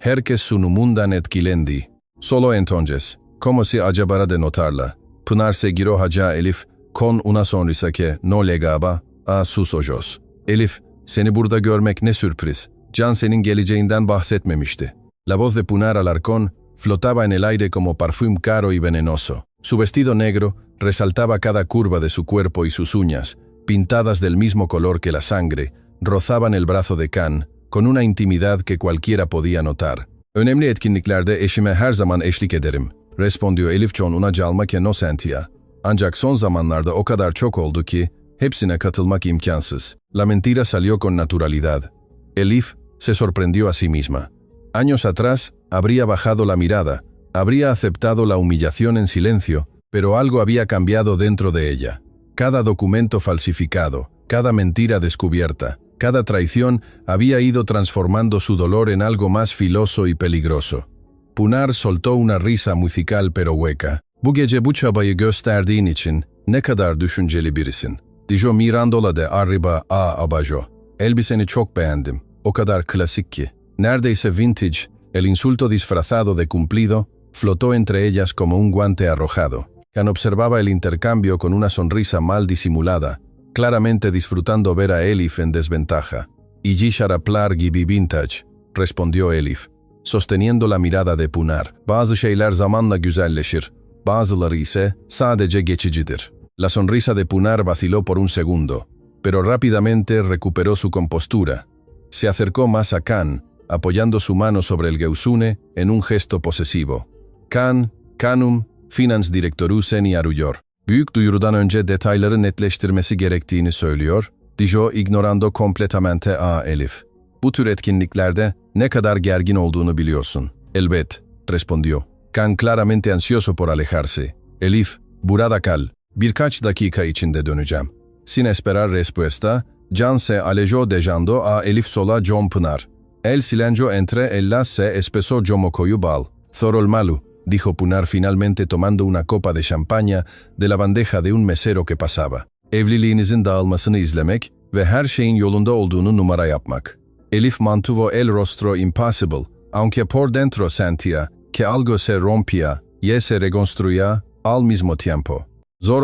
S1: Herkes sunumundan etkilendi. Solo entonces, como si acabara de notarla, Pinar se giró hacia Elif, con una sonrisa que no legaba a sus ojos. "Elif, seni burada görmek ne sürpriz. Can senin geleceğinden bahsetmemişti." La voz de Pinar Alarcón flotaba en el aire como parfum caro y venenoso. Su vestido negro resaltaba cada curva de su cuerpo y sus uñas, pintadas del mismo color que la sangre, rozaban el brazo de Khan, con una intimidad que cualquiera podía notar. "Önemli etkinliklerde eşime her zaman eşlik ederim", respondió Elif con una calma que no sentía. Ancak son zamanlarda o kadar çok oldu ki, hepsine katılmak imkansız. La mentira salió con naturalidad. Elif se sorprendió a sí misma. Años atrás, habría bajado la mirada, habría aceptado la humillación en silencio, pero algo había cambiado dentro de ella. Cada documento falsificado, cada mentira descubierta, Cada traición había ido transformando su dolor en algo más filoso y peligroso. Punar soltó una risa musical pero hueca. "Bu gece bu çabayı gösterdiğin için ne kadar düşünceli birisin. Dijo mirandola de arriba a abajo. Elbiseni çok beğendim. O kadar klasik ki. Neredeyse vintage, el insulto disfrazado de cumplido flotó entre ellas como un guante arrojado. Can observaba el intercambio con una sonrisa mal disimulada, claramente disfrutando ver a Elif en desventaja. "İyi şaraplar gibi vintage", respondió Elif, sosteniendo la mirada de Punar. "Bazı şeyler zamanla güzelleşir, bazıları ise sadece geçicidir." La sonrisa de Punar vaciló por un segundo, pero rápidamente recuperó su compostura. Se acercó más a Kan, apoyando su mano sobre el göğsüne en un gesto posesivo. "Kan, Kanum, Finansdirektörü seni arıyor. Büyük duyurudan önce detayları netleştirmesi gerektiğini söylüyor", dijo ignorando completamente a Elif. "Bu tür etkinliklerde ne kadar gergin olduğunu biliyorsun." "Elbet", respondió. Kan claramente ansioso por alejarse. "Elif, burada kal. Birkaç dakika içinde döneceğim." Sin esperar respuesta, Can se alejó dejando a Elif sola John Punar. "El silencio entre ellas se espesó como koyu bal. Zorolmalu", dijo Punar finalmente tomando una copa de champaña de la bandeja de un mesero que pasaba. "Evliliğinizin dağılmasını izlemek ve her şeyin yolunda olduğunu numara yapmak." Elif mantuvo el rostro impassible, aunque por dentro sentía que algo se rompía y se reconstruía al mismo tiempo. "Zor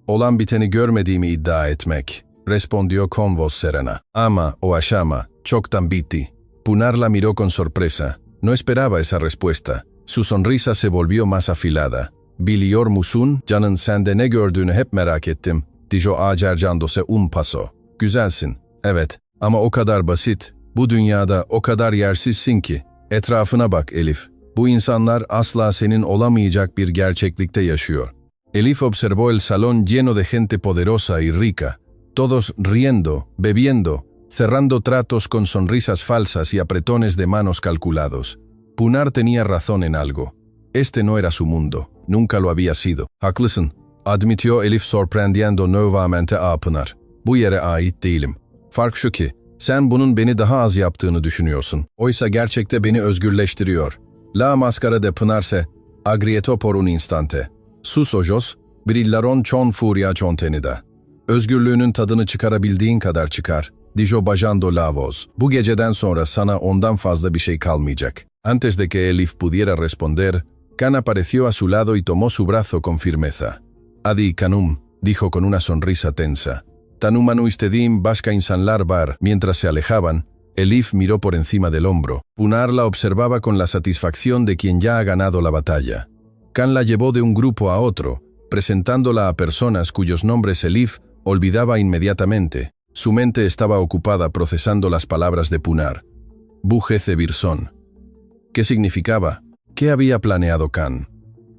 S1: olan biteni görmediğimi iddia etmek", respondió con voz serena. "Ama o aşama, çoktan bitti." Punar la miró con sorpresa. No esperaba esa respuesta. Su sonrisa se volvió más afilada. "Biliyor musun, canın sende ne gördüğünü hep merak ettim", dijo acercándose un paso. "Güzelsin, evet, ama o kadar basit, bu dünyada o kadar yersizsin ki. Etrafına bak Elif, bu insanlar asla senin olamayacak bir gerçeklikte yaşıyor." Elif observó el salón lleno de gente poderosa y rica, todos riendo, bebiendo, cerrando tratos con sonrisas falsas y apretones de manos calculados. Punar tenía razón en algo. Este no era su mundo, nunca lo había sido. "Haklısın", admitió Elif sorprendiendo nuevamente a Punar. "Bu yere ait değilim. Fark şu ki, sen bunun beni daha az yaptığını düşünüyorsun. Oysa gerçekte beni özgürleştiriyor." La máscara de Punar se agrietó por un instante. Sus ojos brillaron con furia contenida. "Özgürlüğünün tadını çıkarabildiğin kadar çıkar", dijo bajando la voz. "Bu geceden sonra sana ondan fazla bir şey kalmayacak." Antes de que Elif pudiera responder, Kan apareció a su lado y tomó su brazo con firmeza. "Adi Kanum", dijo con una sonrisa tensa. "Tanumanu istedim başka insanlar var." Mientras se alejaban, Elif miró por encima del hombro. Punar la observaba con la satisfacción de quien ya ha ganado la batalla. Kan la llevó de un grupo a otro, presentándola a personas cuyos nombres Elif olvidaba inmediatamente. Su mente estaba ocupada procesando las palabras de Punar. "Bujece Birson". ¿Qué significaba? ¿Qué había planeado Kan?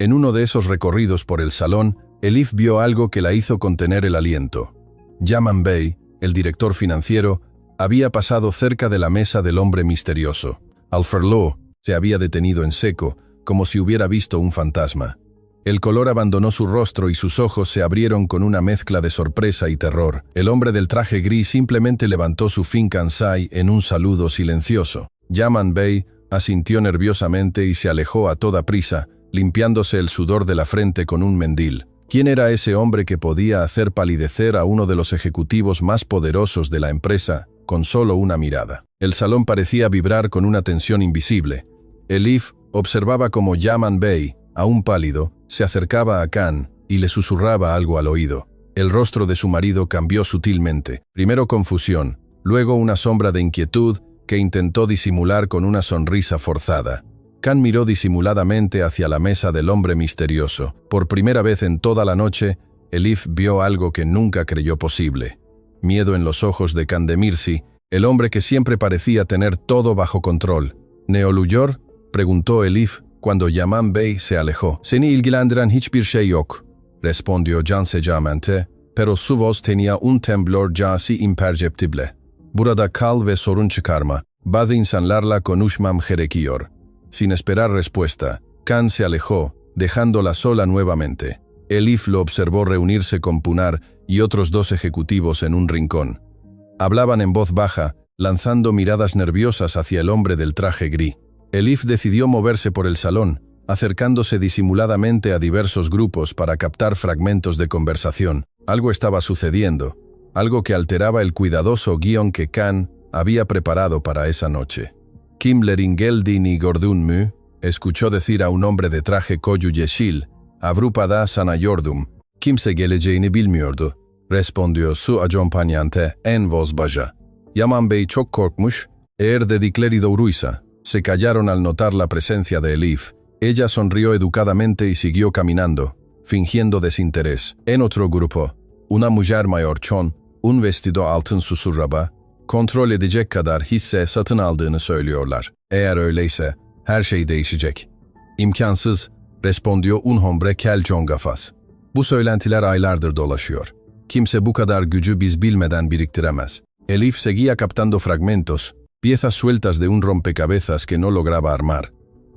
S1: En uno de esos recorridos por el salón, Elif vio algo que la hizo contener el aliento. Yaman Bey, el director financiero, había pasado cerca de la mesa del hombre misterioso. Al verlo, se había detenido en seco, como si hubiera visto un fantasma. El color abandonó su rostro y sus ojos se abrieron con una mezcla de sorpresa y terror. El hombre del traje gris simplemente levantó su fin Kansai en un saludo silencioso. Yaman Bey asintió nerviosamente y se alejó a toda prisa, limpiándose el sudor de la frente con un mendil. ¿Quién era ese hombre que podía hacer palidecer a uno de los ejecutivos más poderosos de la empresa con solo una mirada? El salón parecía vibrar con una tensión invisible. Elif observaba como Yaman Bey, aún pálido, se acercaba a Kan y le susurraba algo al oído. El rostro de su marido cambió sutilmente, primero confusión, luego una sombra de inquietud que intentó disimular con una sonrisa forzada. Kan miró disimuladamente hacia la mesa del hombre misterioso. Por primera vez en toda la noche, Elif vio algo que nunca creyó posible. Miedo en los ojos de Kandemirsi, el hombre que siempre parecía tener todo bajo control. ¿Neoluyor?, preguntó Elif cuando Yaman Bey se alejó. "Seni ilgilendiren hiçbir şey yok", respondió Can secamente, pero su voz tenía un temblor casi imperceptible. "Burada kal ve sorun çıkarma. Bazı insanlarla konuşmam gerekiyor." Sin esperar respuesta, Kan se alejó, dejándola sola nuevamente. Elif lo observó reunirse con Punar y otros dos ejecutivos en un rincón. Hablaban en voz baja, lanzando miradas nerviosas hacia el hombre del traje gris. Elif decidió moverse por el salón, acercándose disimuladamente a diversos grupos para captar fragmentos de conversación. Algo estaba sucediendo, algo que alteraba el cuidadoso guión que Khan había preparado para esa noche. Kimlerin geldiğini gördün mü? Escuchó decir a un hombre de traje koyu yeşil, Avrupa'da sanıyordum. Kimse geleceğini bilmiyordu, respondió su acompañante en voz baja. Yaman Bey çok korkmuş, eğer dedikleri doğruysa. Se callaron al notar la presencia de Elif. Ella sonrió educadamente y siguió caminando, fingiendo desinterés. En otro grupo, una mujer mayor con un vestido altın susurraba, kontrol edecek kadar hisse satın aldığını söylüyorlar. Eğer öyleyse, her şey değişecek. İmkansız, respondió un hombre kel con gafas. Bu söylentiler aylardır dolaşıyor. Kimse bu kadar gücü biz bilmeden biriktiremez. Elif seguía captando fragmentos, piezas sueltas de un rompecabezas que no lograba armar.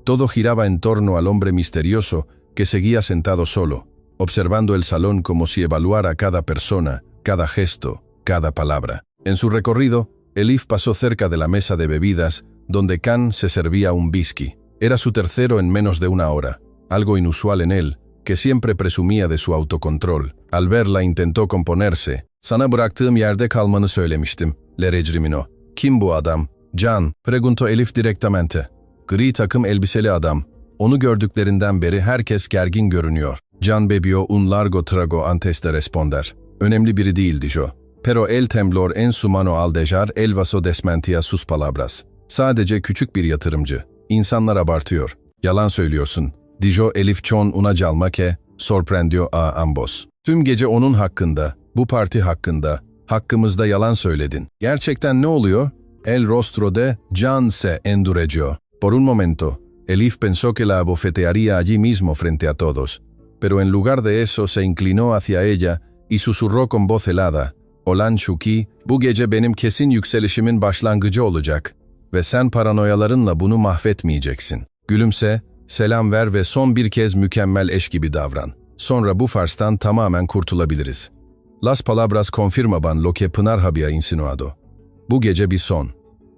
S1: Todo giraba en torno al hombre misterioso que seguía sentado solo, observando el salón como si evaluara cada persona, cada gesto, cada palabra. En su recorrido, Elif pasó cerca de la mesa de bebidas, donde Khan se servía un whisky. Era su tercero en menos de una hora, algo inusual en él, que siempre presumía de su autocontrol. Al verla intentó componerse. Sana bıraktığım yerde kalmanı söylemiştim, le recriminó. Kim bu adam? Can, preguntó Elif directamente. Gri takım elbiseli adam. Onu gördüklerinden beri herkes gergin görünüyor. Can bebió un largo trago antes de responder. Önemli biri değil, dijo. Pero el temblor en su mano al dejar el vaso desmentía sus palabras. Sadece küçük bir yatırımcı. İnsanlar abartıyor. Yalan söylüyorsun, dijo Elif con una calma que sorprendió a ambos. Tüm gece onun hakkında, bu parti hakkında, hakkımızda yalan söyledin. Gerçekten ne oluyor? El rostro de Can se endureció. Por un momento, Elif pensó que la abofetearía allí mismo frente a todos, pero en lugar de eso se inclinó hacia ella y susurró con voz helada, "Olan şu ki, bu gece benim kesin yükselişimin başlangıcı olacak ve sen paranoyalarınla bunu mahvetmeyeceksin. Gülümse, selam ver ve son bir kez mükemmel eş gibi davran. Sonra bu farstan tamamen kurtulabiliriz." Las palabras confirmaban lo que Pınar había insinuado. Bu gece bir son.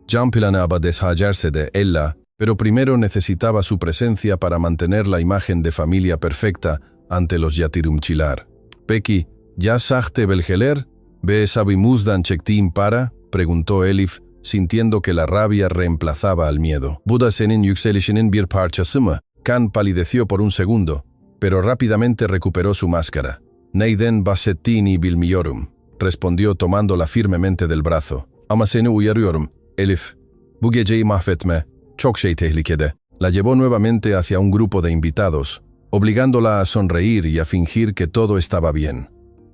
S1: Can planeaba deshacerse de ella, pero primero necesitaba su presencia para mantener la imagen de familia perfecta ante los yatırımcılar. Peki, ya sahte belgeler, ve hesabımızdan çektiğim para, preguntó Elif, sintiendo que la rabia reemplazaba al miedo. Bu da senin yükselişinin bir parçası mı? Khan palideció por un segundo, pero rápidamente recuperó su máscara. Neyden bahsettiğini bilmiyorum, respondió tomándola firmemente del brazo. Ama seni uyarıyorum, Elif. Bu geceyi mahvetme, çok şey tehlikede. La llevó nuevamente hacia un grupo de invitados, obligándola a sonreír y a fingir que todo estaba bien.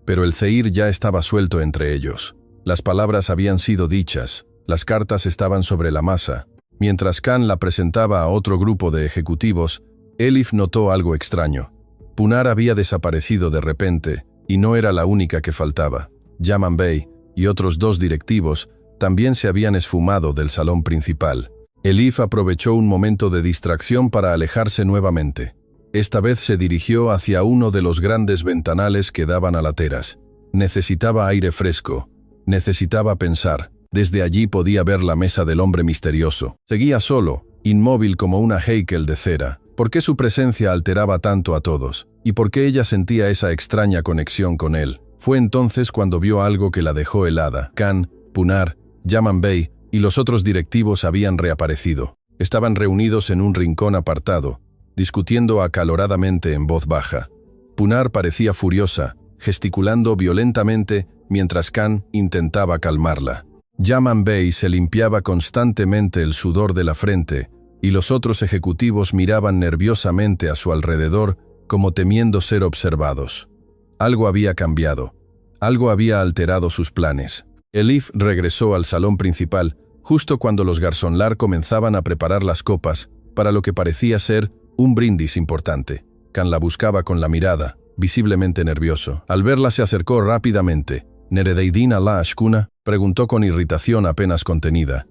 S1: Pero el zehir ya estaba suelto entre ellos. Las palabras habían sido dichas, las cartas estaban sobre la masa. Mientras Khan la presentaba a otro grupo de ejecutivos, Elif notó algo extraño. Pınar había desaparecido de repente, y no era la única que faltaba. Yaman Bey y otros dos directivos también se habían esfumado del salón principal. Elif aprovechó un momento de distracción para alejarse nuevamente. Esta vez se dirigió hacia uno de los grandes ventanales que daban a lateras. Necesitaba aire fresco. Necesitaba pensar. Desde allí podía ver la mesa del hombre misterioso. Seguía solo, inmóvil como una heikel de cera. ¿Por qué su presencia alteraba tanto a todos? ¿Y por qué ella sentía esa extraña conexión con él? Fue entonces cuando vio algo que la dejó helada. Khan, Pınar, Yaman Bey y los otros directivos habían reaparecido. Estaban reunidos en un rincón apartado, discutiendo acaloradamente en voz baja. Pınar parecía furiosa, gesticulando violentamente mientras Khan intentaba calmarla. Yaman Bey se limpiaba constantemente el sudor de la frente y los otros ejecutivos miraban nerviosamente a su alrededor como temiendo ser observados. Algo había cambiado. Algo había alterado sus planes. Elif regresó al salón principal justo cuando los garzonlar comenzaban a preparar las copas para lo que parecía ser un brindis importante. Khan la buscaba con la mirada, visiblemente nervioso. Al verla se acercó rápidamente. «Neredeydin Allah aşkına?» preguntó con irritación apenas contenida.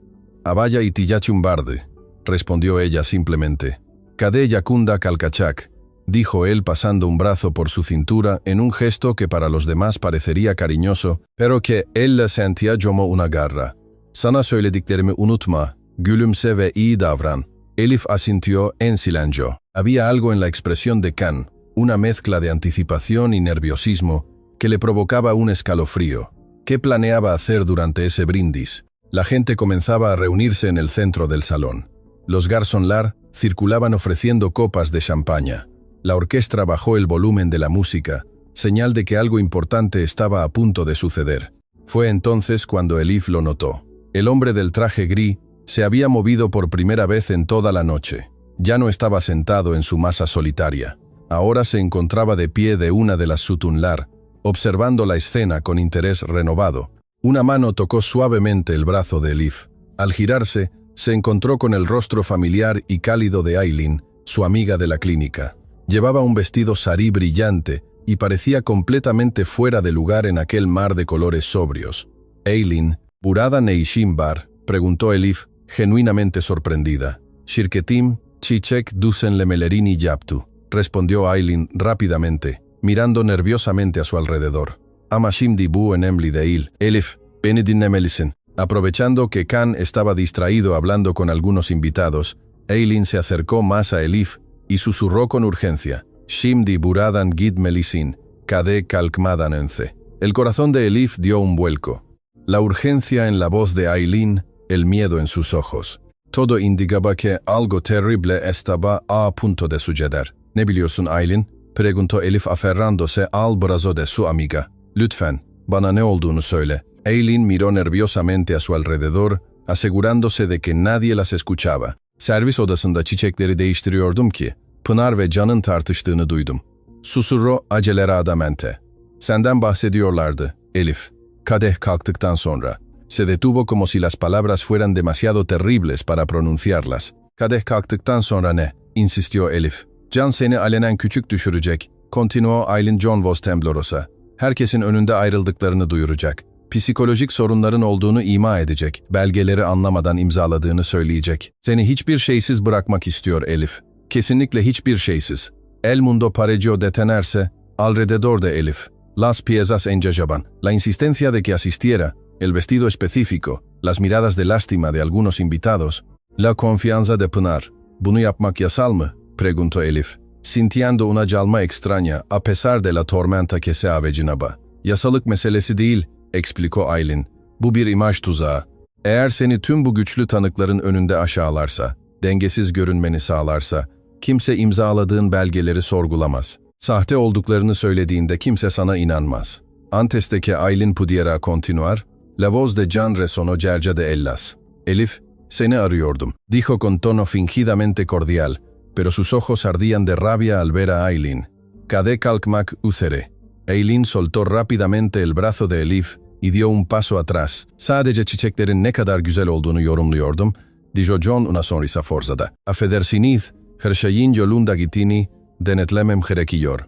S1: «Abaya itiyaçum vardı», respondió ella simplemente. «Kade yakunda kalkacak», dijo él pasando un brazo por su cintura en un gesto que para los demás parecería cariñoso, pero que él sentía como una garra. Sana söylediklerimi unutma, gülümse ve iyi davran. Elif asintió en silencio. Había algo en la expresión de Khan, una mezcla de anticipación y nerviosismo, que le provocaba un escalofrío. ¿Qué planeaba hacer durante ese brindis? La gente comenzaba a reunirse en el centro del salón. Los garçons circulaban ofreciendo copas de champaña. La orquesta bajó el volumen de la música, señal de que algo importante estaba a punto de suceder. Fue entonces cuando Elif lo notó. El hombre del traje gris se había movido por primera vez en toda la noche. Ya no estaba sentado en su masa solitaria. Ahora se encontraba de pie de una de las sutunlar, observando la escena con interés renovado. Una mano tocó suavemente el brazo de Elif. Al girarse, se encontró con el rostro familiar y cálido de Aylin, su amiga de la clínica. Llevaba un vestido sarí brillante y parecía completamente fuera de lugar en aquel mar de colores sobrios. Aylin, ¿burada neishim var?, preguntó Elif, genuinamente sorprendida. Shirketim, çiçek duzenle melerini yaptu, respondió Aylin rápidamente, mirando nerviosamente a su alrededor. Ama şimdi bu önemli değil. Elif, beni dinlemelisin. Aprovechando que Khan estaba distraído hablando con algunos invitados, Aylin se acercó más a Elif y susurró con urgencia. Şimdi buradan gitmelisin, kade kalkmadan önce. El corazón de Elif dio un vuelco. La urgencia en la voz de Aylin, el miedo en sus ojos. Todo indicaba que algo terrible estaba a punto de suceder. ¿Ne biliyorsun Aylin?, preguntó Elif aferrándose al brazo de su amiga. Lütfen, bana ne olduğunu söyle. Aylin miró nerviosamente a su alrededor, asegurándose de que nadie las escuchaba. Servis odasında çiçekleri değiştiriyordum ki, Pınar ve Can'ın tartıştığını duydum. Susurro aceleradamente. Senden bahsediyorlardı, Elif. Kadeh kalktıktan sonra. Se detuvo como si las palabras fueran demasiado terribles para pronunciarlas. Kadeh kalktıktan sonra ne? Insistió Elif. Can seni alenen küçük düşürecek. Continuó Aylin John Vos temblorosa. Herkesin önünde ayrıldıklarını duyuracak. Psikolojik sorunların olduğunu ima edecek. Belgeleri anlamadan imzaladığını söyleyecek. Seni hiçbir şeysiz bırakmak istiyor Elif. Kesinlikle hiçbir şeysiz. El mundo pareció detenerse alrededor de Elif. Las piezas encajaban. La insistencia de que asistiera, el vestido específico, las miradas de lástima de algunos invitados, la confianza de Pınar. ¿Bunu yapmak yasal mı?, preguntó Elif, sintiendo una calma extraña a pesar de la tormenta que se avecinaba. Yasalık meselesi değil, explicó Aylin. Bu bir imaj tuzağı. Eğer seni tüm bu güçlü tanıkların önünde aşağılarsa, dengesiz görünmeni sağlarsa, kimse imzaladığın belgeleri sorgulamaz. Sahte olduklarını söylediğinde kimse sana inanmaz. Antes de que Aylin pudiera continuar, la voz de Can resonó cerca de ellas. Elif, seni arıyordum, dijo con tono fingidamente cordial, pero sus ojos ardían de rabia al ver a Aylin. Kade kalkmak üzere. Aylin soltó rápidamente el brazo de Elif y dio un paso atrás. Sadece çiçeklerin ne kadar güzel olduğunu yorumluyordum, dijo John una sonrisa forzada. Affedersiniz, her şeyin yolunda gittiğini denetlemem gerekiyor.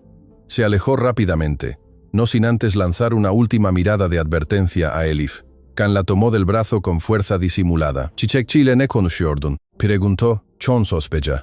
S1: Se alejó rápidamente, no sin antes lanzar una última mirada de advertencia a Elif. Khan la tomó del brazo con fuerza disimulada. "Çiçekçiyle ne konuşuyordun?", preguntó, John sospecha.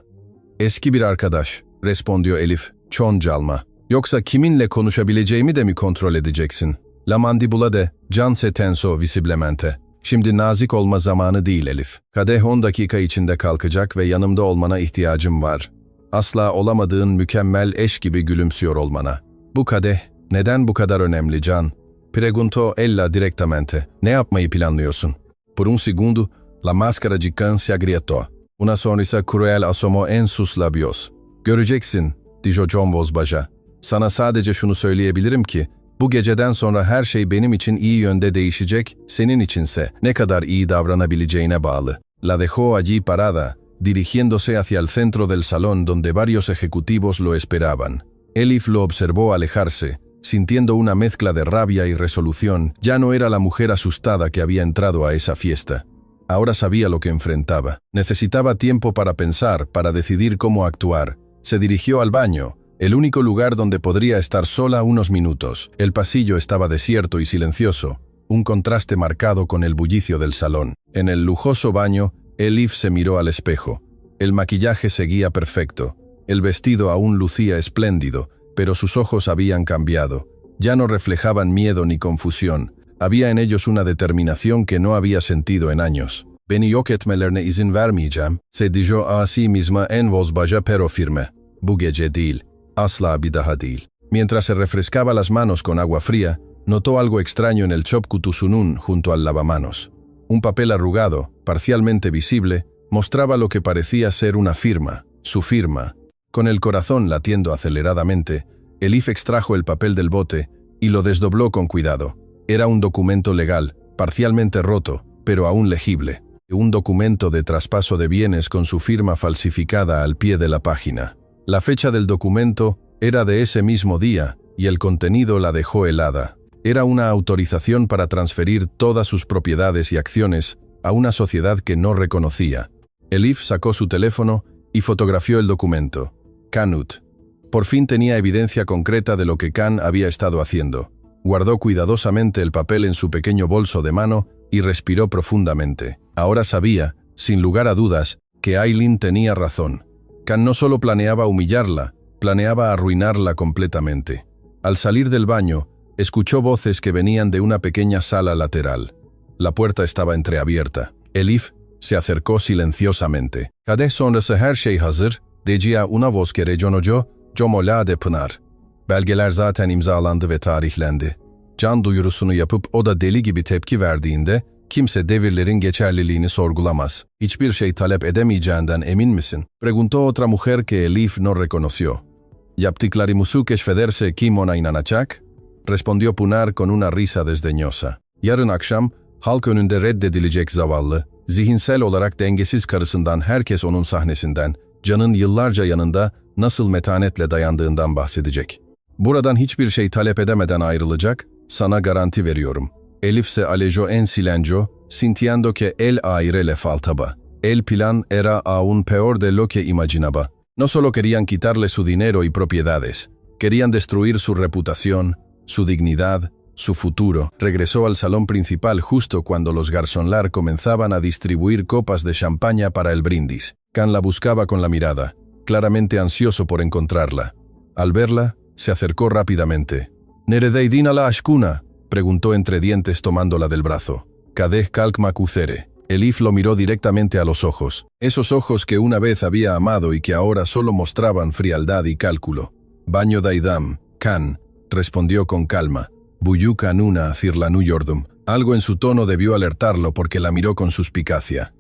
S1: "Eski bir arkadaş", respondió Elif, John calma. "Yoksa kiminle konuşabileceğimi de mi kontrol edeceksin?" La mandíbula de Can se tensó visiblemente. "Şimdi nazik olma zamanı değil Elif. Kadeh 10 dakika içinde kalkacak ve yanımda olmana ihtiyacım var. Asla olamadığın mükemmel eş gibi gülümsüyor olmana. Bu kadeh neden bu kadar önemli Can?" Preguntó ella directamente. "Ne yapmayı planlıyorsun?" Por un segundo, la máscara de Can se agrietó. Una sonrisa cruel asomó en sus labios. "Göreceksin", dijo John voz baja. "Sana sadece şunu söyleyebilirim ki, bu geceden sonra her şey benim için iyi yönde değişecek, senin içinse ne kadar iyi davranabileceğine bağlı." La dejó allí parada, dirigiéndose hacia el centro del salón donde varios ejecutivos lo esperaban. Elif lo observó alejarse, sintiendo una mezcla de rabia y resolución. Ya no era la mujer asustada que había entrado a esa fiesta. Ahora sabía lo que enfrentaba. Necesitaba tiempo para pensar, para decidir cómo actuar. Se dirigió al baño, el único lugar donde podría estar sola unos minutos. El pasillo estaba desierto y silencioso, un contraste marcado con el bullicio del salón. En el lujoso baño, Elif se miró al espejo. El maquillaje seguía perfecto. El vestido aún lucía espléndido, pero sus ojos habían cambiado. Ya no reflejaban miedo ni confusión. Había en ellos una determinación que no había sentido en años. "Beni yok etmelerine izin vermeyeceğim", se dijo a sí misma en voz baja pero firme. "Bu gece değil. Asla bir daha değil". Mientras se refrescaba las manos con agua fría, notó algo extraño en el chop kutusunun junto al lavamanos. Un papel arrugado, parcialmente visible, mostraba lo que parecía ser una firma, su firma. Con el corazón latiendo aceleradamente, Elif extrajo el papel del bote y lo desdobló con cuidado. Era un documento legal, parcialmente roto, pero aún legible. Un documento de traspaso de bienes con su firma falsificada al pie de la página. La fecha del documento era de ese mismo día y el contenido la dejó helada. Era una autorización para transferir todas sus propiedades y acciones a una sociedad que no reconocía. Elif sacó su teléfono y fotografió el documento. Kanut. Por fin tenía evidencia concreta de lo que Kan había estado haciendo. Guardó cuidadosamente el papel en su pequeño bolso de mano y respiró profundamente. Ahora sabía, sin lugar a dudas, que Aileen tenía razón. Kan no solo planeaba humillarla, planeaba arruinarla completamente. Al salir del baño, escuchó voces que venían de una pequeña sala lateral. La puerta estaba entreabierta. Elif se acercó silenciosamente. "Kadeh sonrası her şey hazır", decía una voz que reconocó Comolade Pınar. Belgeler zaten imzalandı ve tarihlendi. Can duyurusunu yapıp o da deli gibi tepki verdiğinde, kimse devirlerin geçerliliğini sorgulamaz. "Hiçbir şey talep edemeyeceğinden emin misin?" Preguntó otra mujer que Elif no reconoció. "Yaptıklarımızı keşfederse kim ona inanacak?" Respondió Pınar con una risa desdeñosa. Yarın akşam, halk önünde reddedilecek zavallı, zihinsel olarak dengesiz karısından herkes onun sahnesinden, Can'ın yıllarca yanında nasıl metanetle dayandığından bahsedecek. "Buradan hiçbir şey talep edemeden ayrılacak, sana garanti veriyorum." Elif se alejó en silencio, sintiendo que el aire le faltaba. El plan era aún peor de lo que imaginaba. No solo querían quitarle su dinero y propiedades, querían destruir su reputación, su dignidad, su futuro. Regresó al salón principal justo cuando los garzonlar comenzaban a distribuir copas de champaña para el brindis. Kan la buscaba con la mirada, claramente ansioso por encontrarla. Al verla, se acercó rápidamente. "Neredeydin ala aşkuna?", preguntó entre dientes tomándola del brazo. "Kadeh kalkmak üzere". Elif lo miró directamente a los ojos, esos ojos que una vez había amado y que ahora solo mostraban frialdad y cálculo. "Baño daidam, Kan", respondió con calma. "Buyu kanuna zirlanu yordum". Algo en su tono debió alertarlo porque la miró con suspicacia.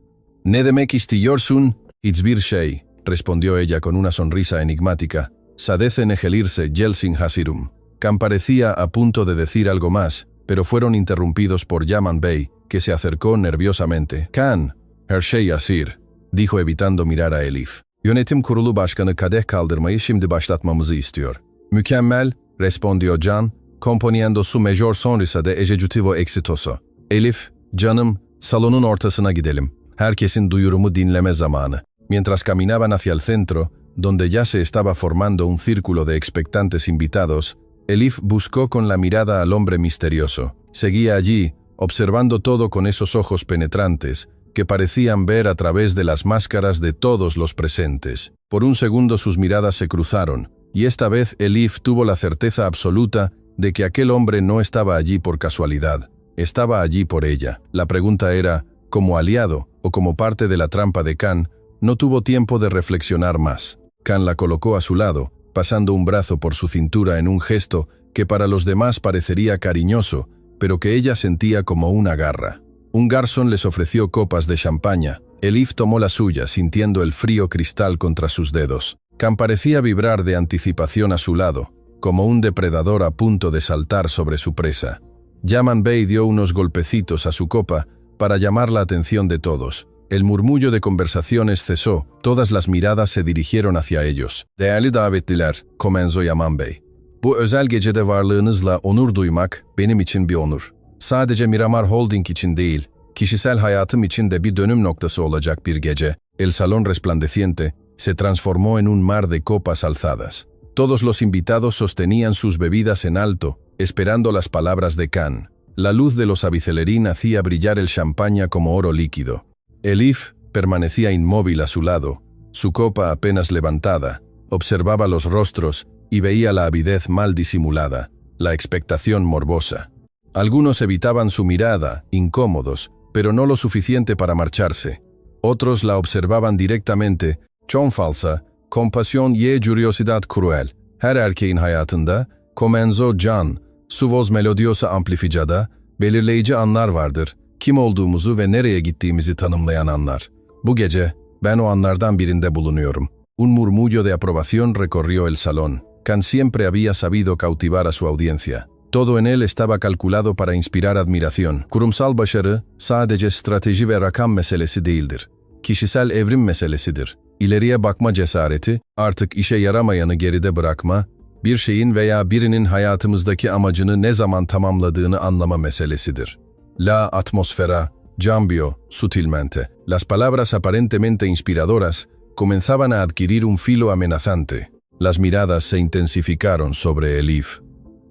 S1: "Ne demek istiyorsun?" "Hiçbir şey", respondió ella con una sonrisa enigmática. "Sadece negelirse Jelsin hasirum". Kan parecía a punto de decir algo más, pero fueron interrumpidos por Yaman Bey, que se acercó nerviosamente. "Kan, her şey yasir", dijo evitando mirar a Elif. "Yönetim kurulu başkanı kadeh kaldırmayı şimdi başlatmamızı istiyor." "Mükemmel", respondió Can, componiendo su mejor sonrisa de ejecutivo exitoso. "Elif, canım, salonun ortasına gidelim. Herkesin duyurumu dinleme zamanı." Mientras caminaban hacia el centro, donde ya se estaba formando un círculo de expectantes invitados, Elif buscó con la mirada al hombre misterioso. Seguía allí, observando todo con esos ojos penetrantes, que parecían ver a través de las máscaras de todos los presentes. Por un segundo sus miradas se cruzaron, y esta vez Elif tuvo la certeza absoluta de que aquel hombre no estaba allí por casualidad, estaba allí por ella. La pregunta era, ¿como aliado o como parte de la trampa de Kan? No tuvo tiempo de reflexionar más. Kan la colocó a su lado, pasando un brazo por su cintura en un gesto que para los demás parecería cariñoso, pero que ella sentía como una garra. Un garzón les ofreció copas de champaña. Elif tomó la suya, sintiendo el frío cristal contra sus dedos. Kan parecía vibrar de anticipación a su lado, como un depredador a punto de saltar sobre su presa. Yaman Bey dio unos golpecitos a su copa para llamar la atención de todos. El murmullo de conversaciones cesó, todas las miradas se dirigieron hacia ellos. "Değerli davetliler", comenzó Yaman Bey. "Bu özel gecede varlığınızla onur duymak benim için bir onur. Sadece Miramar Holding için değil, kişisel hayatım için de bir dönüm noktası olacak bir gece." El salón resplandeciente se transformó en un mar de copas alzadas. Todos los invitados sostenían sus bebidas en alto, esperando las palabras de Kan. La luz de los avicelerín hacía brillar el champaña como oro líquido. Elif permanecía inmóvil a su lado, su copa apenas levantada, observaba los rostros y veía la avidez mal disimulada, la expectación morbosa. Algunos evitaban su mirada, incómodos, pero no lo suficiente para marcharse. Otros la observaban directamente, çok fazla, kompasyon ve curiosidad cruel. Her erkeğin hayatında, komenzo can, su voz melodiosa amplificada, belirleyici anlar vardır. Kim olduğumuzu ve nereye gittiğimizi tanımlayan anlar. Bu gece, ben o anlardan birinde bulunuyorum. Un murmullo de aprobación recorrió el salón. Khan siempre había sabido cautivar a su audiencia. Todo en él estaba calculado para inspirar admiración. Kurumsal başarı, sadece strateji ve rakam meselesi değildir. Kişisel evrim meselesidir. İleriye bakma cesareti, artık işe yaramayanı geride bırakma, bir şeyin veya birinin hayatımızdaki amacını ne zaman tamamladığını anlama meselesidir. La atmósfera cambió sutilmente. Las palabras aparentemente inspiradoras comenzaban a adquirir un filo amenazante. Las miradas se intensificaron sobre Elif.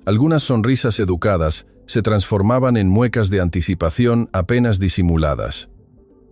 S1: Algunas sonrisas educadas se transformaban en muecas de anticipación apenas disimuladas.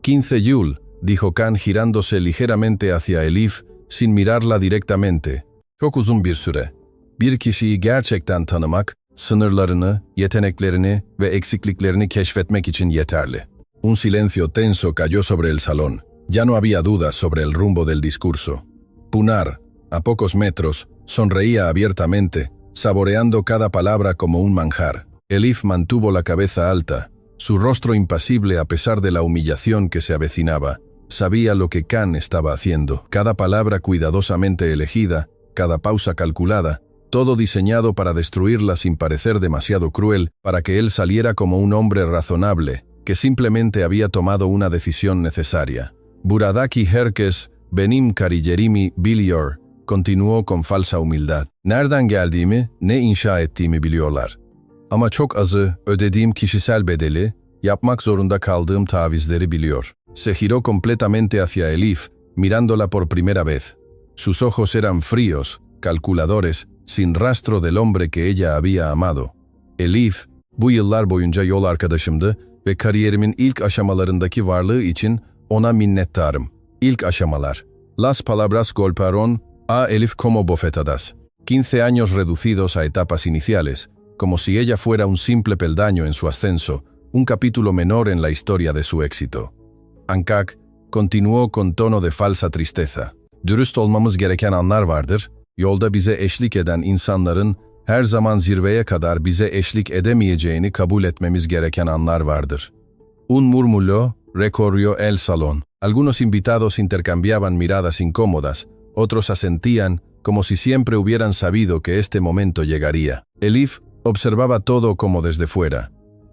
S1: 15 Yul, dijo Khan girándose ligeramente hacia Elif, sin mirarla directamente. Çok uzun bir süre. Bir kişiyi gerçekten tanımak, sınırlarını, yeteneklerini ve eksikliklerini keşfetmek için yeterli. Un silencio tenso cayó sobre el salón. Ya no había dudas sobre el rumbo del discurso. Punar, a pocos metros, sonreía abiertamente, saboreando cada palabra como un manjar. Elif mantuvo la cabeza alta, su rostro impasible a pesar de la humillación que se avecinaba. Sabía lo que Khan estaba haciendo, cada palabra cuidadosamente elegida, cada pausa calculada, todo diseñado para destruirla sin parecer demasiado cruel, para que él saliera como un hombre razonable, que simplemente había tomado una decisión necesaria. Buradaki herkes, benim kariyerimi biliyor, continuó con falsa humildad. Nereden geldiğimi, ne inşa ettiğimi biliyorlar. Ama çok azı, ödediğim kişisel bedeli, yapmak zorunda kaldığım tavizleri biliyor. Se giró completamente hacia Elif, mirándola por primera vez. Sus ojos eran fríos, calculadores, sin rastro del hombre que ella había amado. Elif, bu yıllar boyunca yol arkadaşımdı ve kariyerimin ilk aşamalarındaki varlığı için ona minnettarım. İlk aşamalar. Las palabras golpearon a Elif como bofetadas. 15 años reducidos a etapas iniciales, como si ella fuera un simple peldaño en su ascenso, un capítulo menor en la historia de su éxito. Ankak continuó con tono de falsa tristeza. Dürüst olmamız gereken anlar vardır, yolda bize eşlik eden insanların her zaman zirveye kadar bize eşlik edemeyeceğini kabul etmemiz gereken anlar vardır. Un murmullo recorrió el salón. Algunos invitados intercambiaban miradas incómodas, otros asentían como si siempre hubieran sabido que este momento llegaría. Elif observaba todo como desde fuera.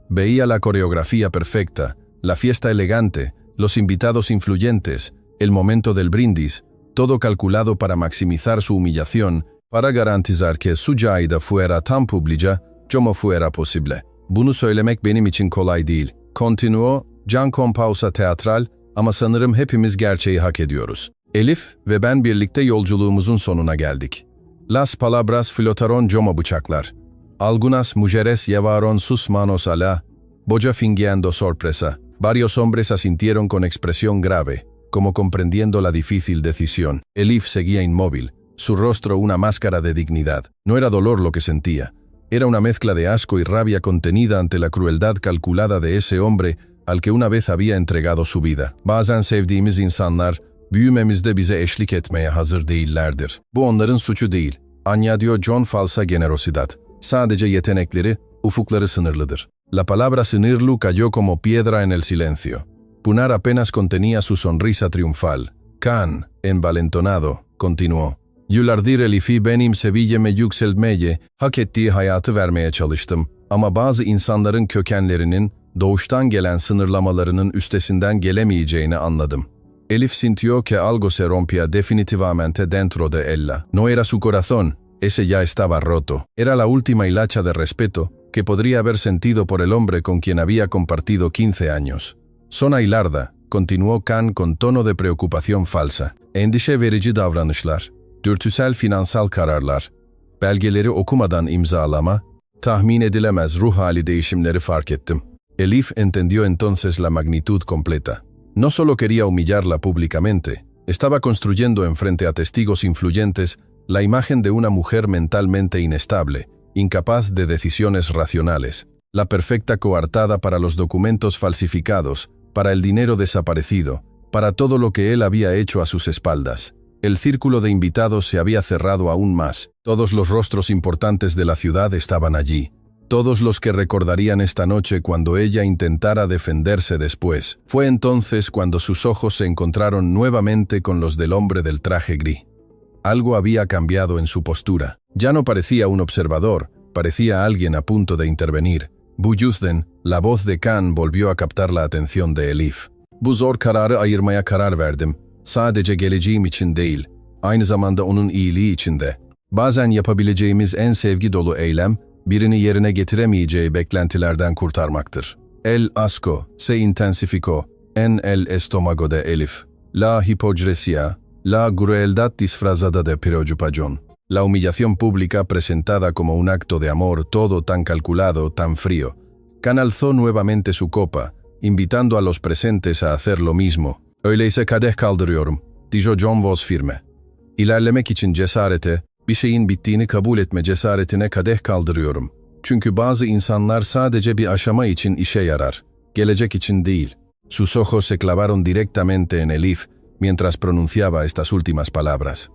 S1: Veía la coreografía perfecta, la fiesta elegante, los invitados influyentes, el momento del brindis, todo calculado para maximizar su humillación, para garantizar que su caída fuera tan pública como fuera posible. Bunu söylemek benim için kolay değil. Continuó, can con pausa teatral, ama sanırım hepimiz gerçeği hak ediyoruz. Elif ve ben birlikte yolculuğumuzun sonuna geldik. Las palabras flotaron como bıçaklar. Algunas mujeres llevaron sus manos a la boca fingiendo sorpresa. Varios hombres asintieron con expresión grave, como comprendiendo la difícil decisión. Elif seguía inmóvil, su rostro una máscara de dignidad. No era dolor lo que sentía, era una mezcla de asco y rabia contenida ante la crueldad calculada de ese hombre al que una vez había entregado su vida. Bazen sevdiğimiz insanlar, büyümemizde bize eşlik etmeye hazır değillerdir. Bu onların suçu değil, añadió John falsa generosidad. Sadece yetenekleri, ufukları sınırlıdır. La palabra sınırlı cayó como piedra en el silencio. Punar apenas contenía su sonrisa triunfal. Khan, envalentonado, continuó. Yıllardır Elif'i benim seviyeme yükseltmeye, hak ettiği hayatı vermeye çalıştım. Ama bazı insanların kökenlerinin, doğuştan gelen sınırlamalarının üstesinden gelemeyeceğini anladım. Elif sintió que algo se rompía definitivamente dentro de ella. No era su corazón, ese ya estaba roto. Era la última hilacha de respeto que podría haber sentido por el hombre con quien había compartido 15 años. Son aylarda, continuó Khan con tono de preocupación falsa. Endişe verici davranışlar, dürtüsel finansal kararlar, belgeleri okumadan imzalama, tahmin edilemez ruh hali değişimleri fark ettim. Elif entendió entonces la magnitud completa. No solo quería humillarla públicamente, Estaba construyendo enfrente a testigos influyentes la imagen de una mujer mentalmente inestable, incapaz de decisiones racionales, la perfecta coartada para los documentos falsificados, para el dinero desaparecido, para todo lo que él había hecho a sus espaldas. El círculo de invitados se había cerrado aún más. Todos los rostros importantes de la ciudad estaban allí. Todos los que recordarían esta noche cuando ella intentara defenderse después. Fue entonces cuando sus ojos se encontraron nuevamente con los del hombre del traje gris. Algo había cambiado en su postura. Ya no parecía un observador, parecía alguien a punto de intervenir. Bu yüzden, la voz de Khan volvió a captar la atención de Elif. Bu zor kararı ayırmaya karar verdim. Sadece geleceğim için değil, aynı zamanda onun iyiliği için de. Bazen yapabileceğimiz en sevgi dolu eylem, birini yerine getiremeyeceği beklentilerden kurtarmaktır. El asco se intensificó en el estómago de Elif. La hipocresía, la crueldad disfrazada de preocupación. La humillación pública presentada como un acto de amor, todo tan calculado, tan frío. Khan alzó nuevamente su copa, invitando a los presentes a hacer lo mismo. Öyleyse kadeh kaldırıyorum, dijo John voz firme. İlerlemek için cesarete, bir şeyin bittiğini kabul etme cesaretine kadeh kaldırıyorum. Çünkü bazı insanlar sadece bir aşama için işe yarar, gelecek için değil. Sus ojos se clavaron directamente en Elif mientras pronunciaba estas últimas palabras.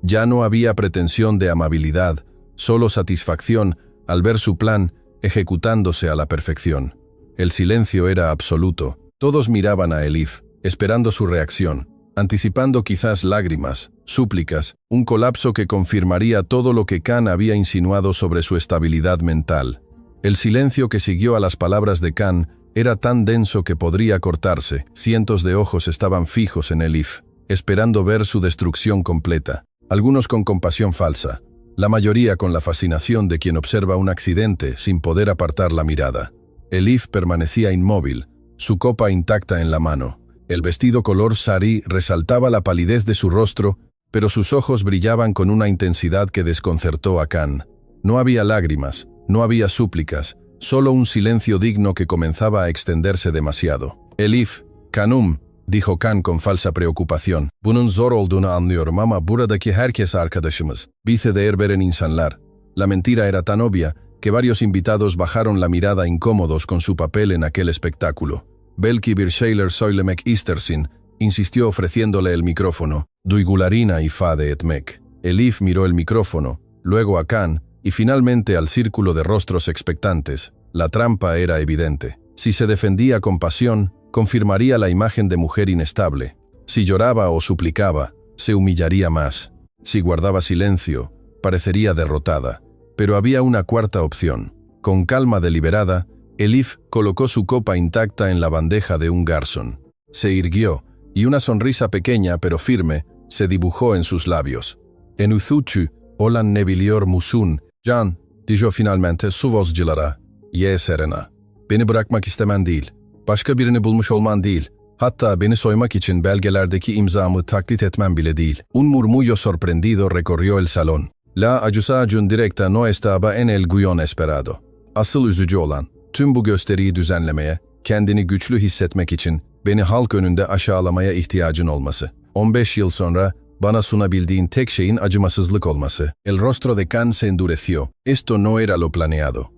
S1: Ya no había pretensión de amabilidad, solo satisfacción al ver su plan ejecutándose a la perfección. El silencio era absoluto. Todos miraban a Elif, esperando su reacción, anticipando quizás lágrimas, súplicas, un colapso que confirmaría todo lo que Khan había insinuado sobre su estabilidad mental. El silencio que siguió a las palabras de Khan era tan denso que podría cortarse. Cientos de ojos estaban fijos en Elif, esperando ver su destrucción completa. Algunos con compasión falsa, la mayoría con la fascinación de quien observa un accidente sin poder apartar la mirada. Elif permanecía inmóvil, su copa intacta en la mano. El vestido color sari resaltaba la palidez de su rostro, pero sus ojos brillaban con una intensidad que desconcertó a Khan. No había lágrimas, no había súplicas, solo un silencio digno que comenzaba a extenderse demasiado. Elif, Khanum, dijo Khan con falsa preocupación. Bunun zor olduğunu anlıyorum ama buradaki herkes arkadaşımız. Bize değer veren insanlar. La mentira era tan obvia que varios invitados bajaron la mirada incómodos con su papel en aquel espectáculo. Belki bir şeyler söylemek istersin, insistió ofreciéndole el micrófono. Duygularına ifade etmek. Elif miró el micrófono, luego a Khan, y finalmente al círculo de rostros expectantes. La trampa era evidente. Si se defendía con pasión, confirmaría la imagen de mujer inestable. Si lloraba o suplicaba, se humillaría más. Si guardaba silencio, parecería derrotada. Pero había una cuarta opción. Con calma deliberada, Elif colocó su copa intacta en la bandeja de un garzón. Se irguió, y una sonrisa pequeña pero firme se dibujó en sus labios. En Uzuchu, olan ne biliyor musun, Can, dijo finalmente su vozculara. Ye Serena. Beni bırakmak istemen değil. Başka birini bulmuş olman değil. Hatta beni soymak için belgelerdeki imzamı taklit etmem bile değil. Un murmullo sorprendido recorrió el salón. La acusación directa no estaba en el guión esperado. Asıl üzücü olan, tüm bu gösteriyi düzenlemeye, kendini güçlü hissetmek için beni halk önünde aşağılamaya ihtiyacın olması. 15 yıl sonra bana sunabildiğin tek şeyin acımasızlık olması. El rostro de Khan se endureció. Esto no era lo planeado.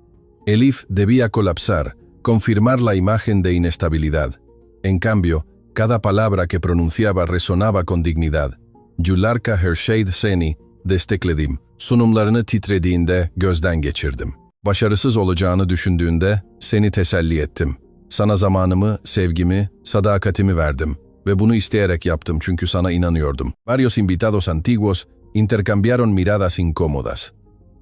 S1: Elif debía colapsar, confirmar la imagen de inestabilidad. En cambio, cada palabra que pronunciaba resonaba con dignidad. Yularka Hershey'd seni destekledim. Sunumlarını titrediğinde gözden geçirdim. Başarısız olacağını düşündüğünde seni teselli ettim. Sana zamanımı, sevgimi, sadakatimi verdim. Ve bunu isteyerek yaptım çünkü sana inanıyordum. Varios invitados antiguos intercambiaron miradas incómodas.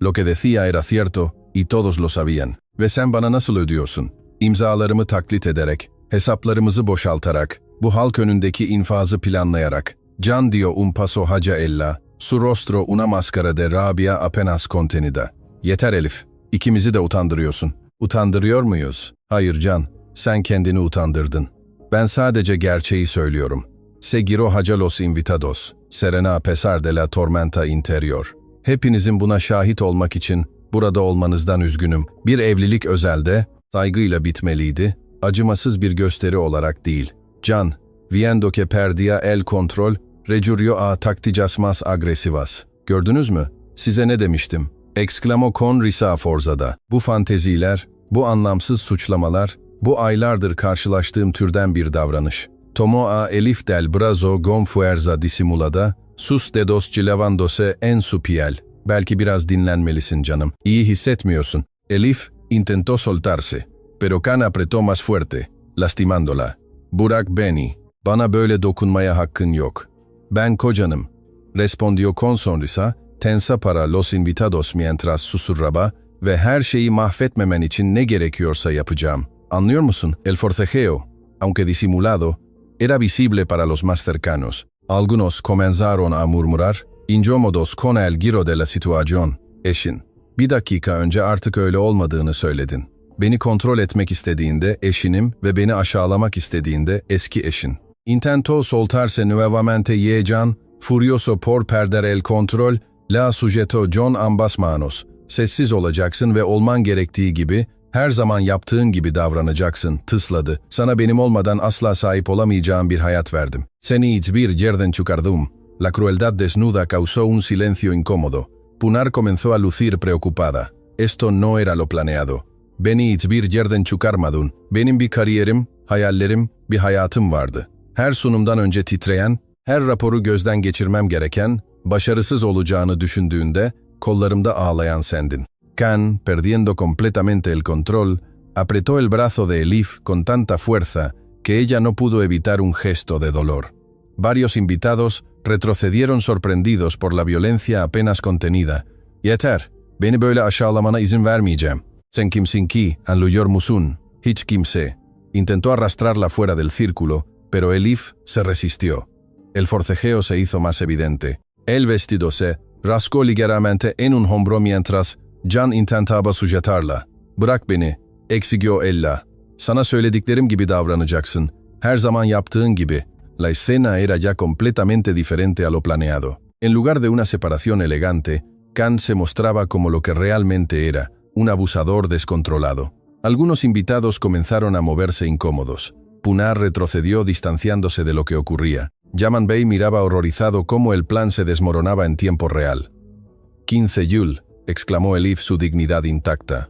S1: Lo que decía era cierto y todos lo sabían. Ve sen bana nasıl ödüyorsun? İmzalarımı taklit ederek, hesaplarımızı boşaltarak, bu halk önündeki infazı planlayarak. Can dio un paso hacia ella, su rostro una máscara de rabia apenas contenida. Yeter Elif, ikimizi de utandırıyorsun. Utandırıyor muyuz? Hayır Can, sen kendini utandırdın. Ben sadece gerçeği söylüyorum. Seguiró hacia los invitados, serena a pesar de la tormenta interior. Hepinizin buna şahit olmak için burada olmanızdan üzgünüm. Bir evlilik özelde, saygıyla bitmeliydi, acımasız bir gösteri olarak değil. Can, viendo que perdía el control, Recurio a tactillas más agresivas. Gördünüz mü? Size ne demiştim? Exclamó con risa forzada. Bu fanteziler, bu anlamsız suçlamalar, bu aylardır karşılaştığım türden bir davranış. Tomó a Elif del brazo con fuerza disimulada, sus dedos llevándose en su piel. Belki biraz dinlenmelisin canım. İyi hissetmiyorsun. Elif intentó soltarse, pero Can apretó más fuerte, lastimándola. Burak beni, bana böyle dokunmaya hakkın yok. Ben kocanım, respondió con sonrisa, tensa para los invitados mientras susurraba ve her şeyi mahvetmemen için ne gerekiyorsa yapacağım. Anlıyor musun? El forcejeo, aunque disimulado, era visible para los más cercanos. Algunos comenzaron a murmurar, incómodos con el giro de la situación. Eşin, bir dakika önce artık öyle olmadığını söyledin. Beni kontrol etmek istediğinde eşinim ve beni aşağılamak istediğinde eski eşin. Intentó soltarse nuevamente y Can, furioso por perder el control, la sujetó John ambas manos. Sessiz olacaksın ve olman gerektiği gibi, her zaman yaptığın gibi davranacaksın, tısladı. Sana benim olmadan asla sahip olamayacağım bir hayat verdim. Seni hiçbir yerden çıkardım. La crueldad desnuda causó un silencio incómodo. Pinar comenzó a lucir preocupada. Esto no era lo planeado. Beni hiçbir yerden çıkarmadın. Benim bir kariyerim, hayallerim, bir hayatım vardı. Her sunumdan önce titreyen, her raporu gözden geçirmem gereken, başarısız olacağını düşündüğünde, kollarımda ağlayan sendin. Can, perdiendo completamente el control, apretó el brazo de Elif con tanta fuerza que ella no pudo evitar un gesto de dolor. Varios invitados retrocedieron sorprendidos por la violencia apenas contenida. Yeter, beni böyle aşağılamana izin vermeyeceğim. Sen kimsin ki, anlıyor musun? Hiç kimse. Intentó arrastrarla fuera del círculo, pero Elif se resistió. El forcejeo se hizo más evidente. El vestido se rascó ligeramente en un hombro mientras Can intentaba sujetarla. Bırak beni, exigió ella. Sana söylediklerim gibi davranacaksın. Her zaman yaptığın gibi. La escena era ya completamente diferente a lo planeado. En lugar de una separación elegante, Can se mostraba como lo que realmente era, un abusador descontrolado. Algunos invitados comenzaron a moverse incómodos. Pinar retrocedió distanciándose de lo que ocurría. Yaman Bey miraba horrorizado cómo el plan se desmoronaba en tiempo real. 15 Yul, exclamó Elif su dignidad intacta.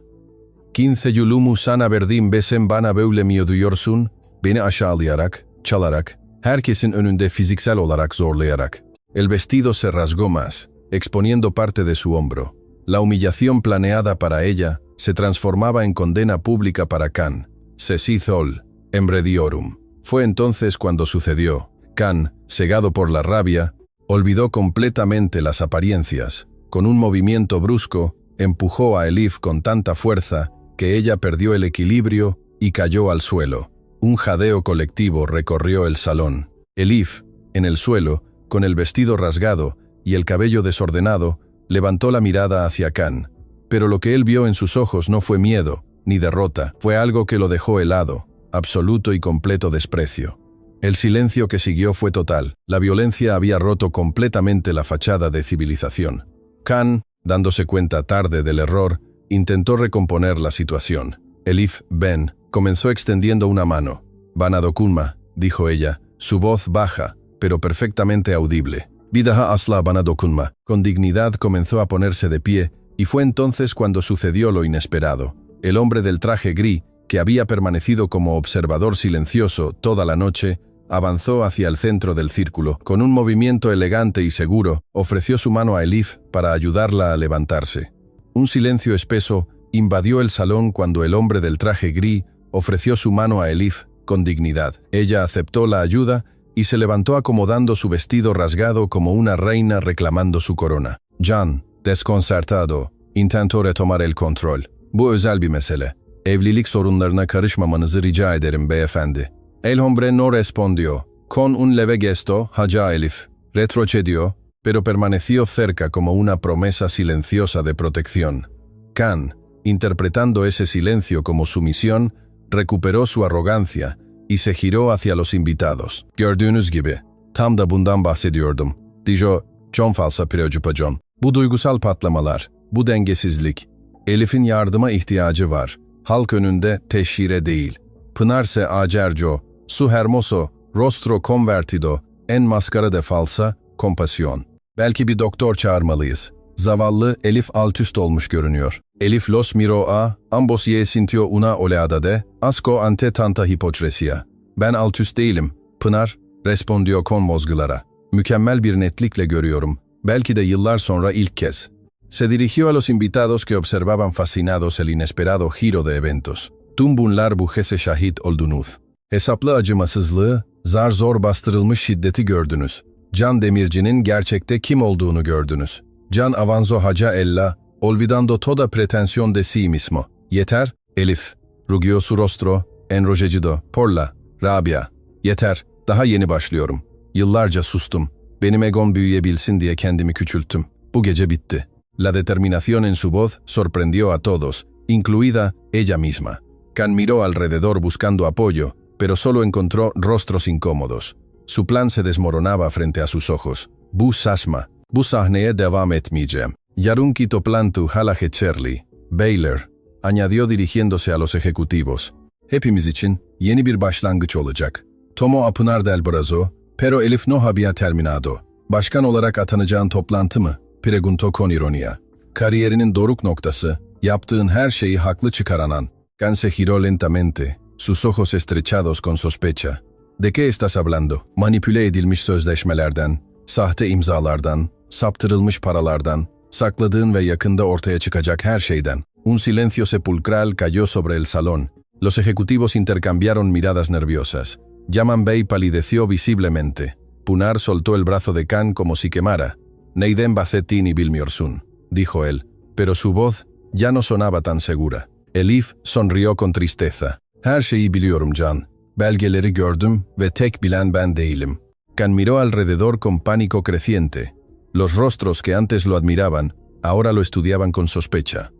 S1: 15 Yulumu sana verdiğim besen bana böyle mi ödüyorsun? Beni aşağılayarak, çalarak, herkesin önünde fiziksel olarak zorlayarak. El vestido se rasgó más, exponiendo parte de su hombro. La humillación planeada para ella se transformaba en condena pública para Can. Cecizol, embrediorum. Fue entonces cuando sucedió. Can, cegado por la rabia, olvidó completamente las apariencias. Con un movimiento brusco, empujó a Elif con tanta fuerza que ella perdió el equilibrio y cayó al suelo. Un jadeo colectivo recorrió el salón. Elif, en el suelo, con el vestido rasgado y el cabello desordenado, levantó la mirada hacia Can. Pero lo que él vio en sus ojos no fue miedo, ni derrota, fue algo que lo dejó helado, absoluto y completo desprecio. El silencio que siguió fue total. La violencia había roto completamente la fachada de civilización. Can, dándose cuenta tarde del error, intentó recomponer la situación. Elif Ben comenzó extendiendo una mano. Bana dokunma, dijo ella, su voz baja, pero perfectamente audible. Vidaha asla bana dokunma. Con dignidad comenzó a ponerse de pie, y fue entonces cuando sucedió lo inesperado. El hombre del traje gris, que había permanecido como observador silencioso toda la noche, avanzó hacia el centro del círculo. Con un movimiento elegante y seguro, ofreció su mano a Elif para ayudarla a levantarse. Un silencio espeso invadió el salón cuando el hombre del traje gris ofreció su mano a Elif con dignidad. Ella aceptó la ayuda y se levantó acomodando su vestido rasgado como una reina reclamando su corona. Can, desconcertado, intentó retomar el control. Bu özel bir mesele. Evlilik sorunlarına karışmamanızı rica ederim beyefendi. El hombre no respondió. Con un leve gesto, Haja Elif retrocedió, pero permaneció cerca como una promesa silenciosa de protección. Can, interpretando ese silencio como sumisión, recuperó su arrogancia y se giró hacia los invitados. Gördüğünüz gibi, tam da bundan bahsediyordum. Dijo, John falsa preocupacağım. Bu duygusal patlamalar, bu dengesizlik. Elif'in yardıma ihtiyacı var. Halk önünde teşhire değil. Pinar se acerco, su hermoso, rostro convertido, en máscara de falsa kompasyon. Belki bir doktor çağırmalıyız. Zavallı Elif altüst olmuş görünüyor. Elif los miro a, ambos ye sintió una oleada de, asco ante tanta hipocresía. Ben altüst değilim, Pınar, respondió con mozgılara. Mükemmel bir netlikle görüyorum. Belki de yıllar sonra ilk kez. Se dirigió a los invitados que observaban fascinados el inesperado giro de eventos. Tüm bunlar bu hese şahit oldunuz. Hesaplı acımasızlığı, zar zor bastırılmış şiddeti gördünüz. Can Demirci'nin gerçekte kim olduğunu gördünüz. Can avanzo haca ella, olvidando toda pretensión de sí mismo. Yeter, Elif. Rugió su rostro, enrojecido, porla, Rabia. Yeter, daha yeni başlıyorum. Yıllarca sustum. Benim egom büyüyebilsin diye kendimi küçülttüm. Bu gece bitti. La determinación en su voz sorprendió a todos, incluida ella misma. Can miró alrededor buscando apoyo, pero solo encontró rostros incómodos. Su plan se desmoronaba frente a sus ojos. Bu saçma, bu sahneye devam etmeyeceğim. Yarınki toplantı hala geçerli. Beyler, añadió dirigiéndose a los ejecutivos. Hepimiz için yeni bir başlangıç olacak. Tomo a Pınar del Brazo, pero Elif no había terminado. Başkan olarak atanacağın toplantı mı? Preguntó con ironía. Kariyerinin doruk noktası, yaptığın her şeyi haklı çıkaranan. Can se giró lentamente, sus ojos estrechados con sospecha. ¿De qué estás hablando? Manipüle edilmiş sözleşmelerden, sahte imzalardan, saptırılmış paralardan, sakladığın ve yakında ortaya çıkacak her şeyden. Un silencio sepulcral cayó sobre el salón. Los ejecutivos intercambiaron miradas nerviosas. Yaman Bey palideció visiblemente. Pınar soltó el brazo de Can como si quemara. Neiden Bacetin y Bilmiorsun, dijo él, pero su voz ya no sonaba tan segura. Elif sonrió con tristeza. Her şeyi biliyorum Can. Belgeleri gördüm ve tek bilen ben değilim. Can miró alrededor con pánico creciente. Los rostros que antes lo admiraban, ahora lo estudiaban con sospecha.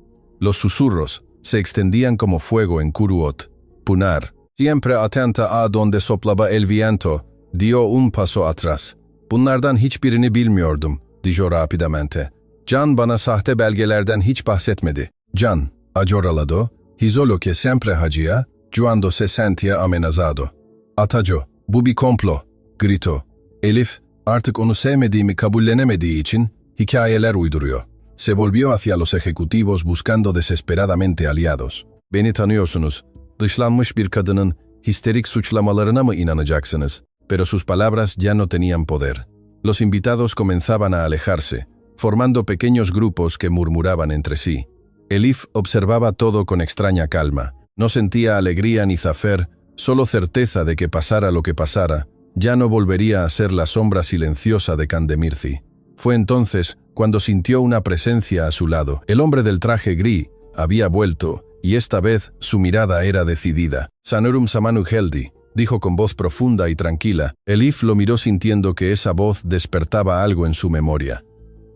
S1: Los susurros se extendían como fuego en Kuruot. Pınar, siempre atenta a donde soplaba el viento, dio un paso atrás. Bunlardan hiçbirini bilmiyordum, dijo rápidamente. Can bana sahte belgelerden hiç bahsetmedi. Can, ayoralado, hizo lo que siempre hacía, cuando se sentía amenazado. Ataco, bu bir komplo, gritó. Elif, artık onu sevmediğimi kabullenemediği için hikayeler uyduruyor. Se volvió hacia los ejecutivos buscando desesperadamente aliados. Beni tanıyorsunuz, dışlanmış bir kadının histerik suçlamalarına mı inanacaksınız? Pero sus palabras ya no tenían poder. Los invitados comenzaban a alejarse, formando pequeños grupos que murmuraban entre sí. Elif observaba todo con extraña calma. No sentía alegría ni zafer, solo certeza de que pasara lo que pasara, ya no volvería a ser la sombra silenciosa de Candemirci. Fue entonces cuando sintió una presencia a su lado. El hombre del traje gris había vuelto, y esta vez su mirada era decidida. Sanurum samanu heldi, dijo con voz profunda y tranquila. Elif lo miró sintiendo que esa voz despertaba algo en su memoria.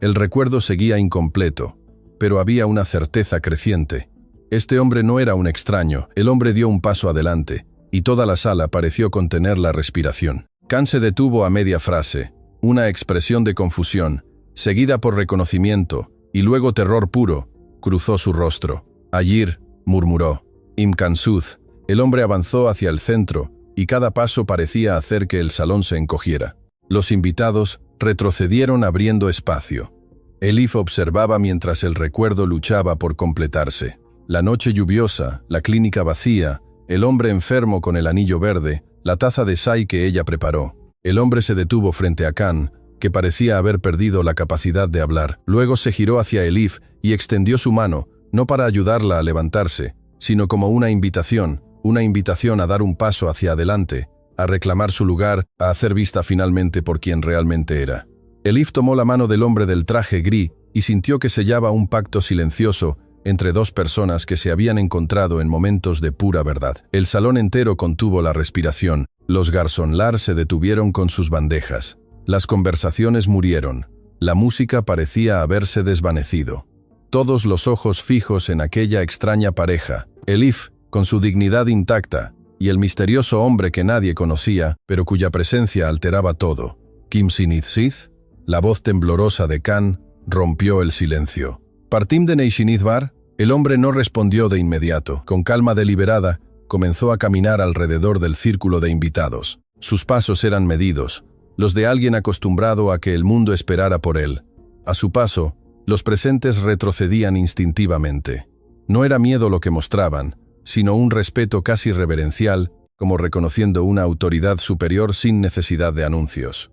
S1: El recuerdo seguía incompleto, pero había una certeza creciente. Este hombre no era un extraño. El hombre dio un paso adelante, y toda la sala pareció contener la respiración. Can se detuvo a media frase, una expresión de confusión, seguida por reconocimiento, y luego terror puro, cruzó su rostro. Ayir, murmuró. Imcansud. El hombre avanzó hacia el centro, y cada paso parecía hacer que el salón se encogiera. Los invitados retrocedieron abriendo espacio. Elif observaba mientras el recuerdo luchaba por completarse. La noche lluviosa, la clínica vacía, el hombre enfermo con el anillo verde, la taza de sai que ella preparó. El hombre se detuvo frente a Can, que parecía haber perdido la capacidad de hablar. Luego se giró hacia Elif y extendió su mano, no para ayudarla a levantarse, sino como una invitación a dar un paso hacia adelante, a reclamar su lugar, a hacer vista finalmente por quien realmente era. Elif tomó la mano del hombre del traje gris y sintió que sellaba un pacto silencioso entre dos personas que se habían encontrado en momentos de pura verdad. El salón entero contuvo la respiración. Los garzonlar se detuvieron con sus bandejas. Las conversaciones murieron. La música parecía haberse desvanecido. Todos los ojos fijos en aquella extraña pareja. Elif, con su dignidad intacta, y el misterioso hombre que nadie conocía, pero cuya presencia alteraba todo. Kim Sinithsith, la voz temblorosa de Can, rompió el silencio. Partim de Neishinithbar. El hombre no respondió de inmediato. Con calma deliberada, comenzó a caminar alrededor del círculo de invitados. Sus pasos eran medidos, los de alguien acostumbrado a que el mundo esperara por él. A su paso, los presentes retrocedían instintivamente. No era miedo lo que mostraban, sino un respeto casi reverencial, como reconociendo una autoridad superior sin necesidad de anuncios.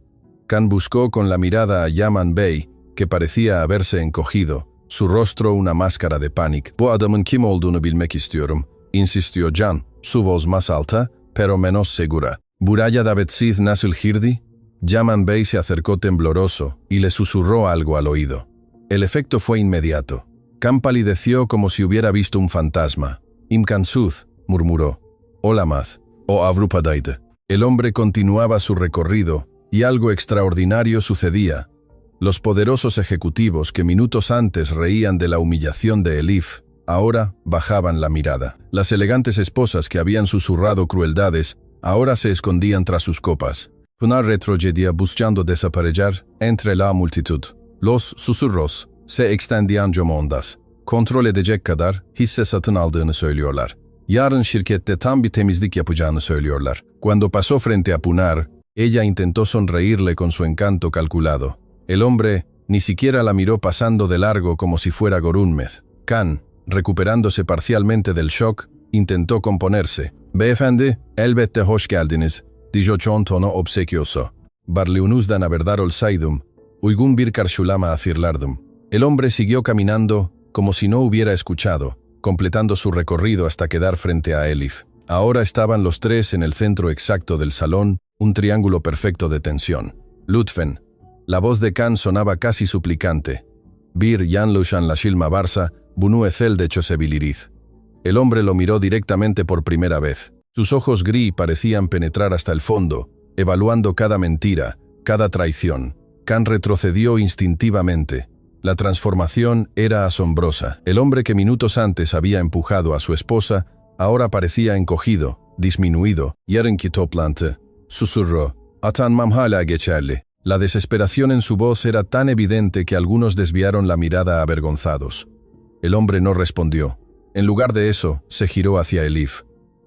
S1: Khan buscó con la mirada a Yaman Bey, que parecía haberse encogido, su rostro una máscara de pánico. "Bu adamın kim olduğunu bilmek istiyorum", insistió Can, su voz más alta, pero menos segura. "Buraya davetsiz nasıl girdi?" Yaman Bey se acercó tembloroso y le susurró algo al oído. El efecto fue inmediato. Khan palideció como si hubiera visto un fantasma. "İmkansız", murmuró. "Olamaz. O Avrupa'daydı". El hombre continuaba su recorrido, y algo extraordinario sucedía. Los poderosos ejecutivos que minutos antes reían de la humillación de Elif, ahora bajaban la mirada. Las elegantes esposas que habían susurrado crueldades, ahora se escondían tras sus copas. Pınar retrocedía buscando desaparecer entre la multitud. Los susurros se extendían como ondas. Kontrol edecek kadar hisse satın aldığını söylüyorlar. Yarın şirkette tam bir temizlik yapacağını söylüyorlar. Cuando pasó frente a Pınar, ella intentó sonreírle con su encanto calculado. El hombre ni siquiera la miró pasando de largo como si fuera Görünmez. Khan, recuperándose parcialmente del shock, intentó componerse. "Beyefendi, elbette hoş geldiniz", dijo con tono obsequioso. "Barliğinizden haberdar olsaydım, uygun bir karşılama hazırlardım". El hombre siguió caminando como si no hubiera escuchado, completando su recorrido hasta quedar frente a Elif. Ahora estaban los tres en el centro exacto del salón, un triángulo perfecto de tensión. "Lütfen". La voz de Khan sonaba casi suplicante. "Bir yanlış anlaşılma varsa, bunu elde çözebiliriz". El hombre lo miró directamente por primera vez. Sus ojos gris parecían penetrar hasta el fondo, evaluando cada mentira, cada traición. Khan retrocedió instintivamente. La transformación era asombrosa. El hombre que minutos antes había empujado a su esposa, ahora parecía encogido, disminuido. "Yarınki toplantı", susurró. "Atanmam hala geçerli". La desesperación en su voz era tan evidente que algunos desviaron la mirada avergonzados. El hombre no respondió. En lugar de eso, se giró hacia Elif.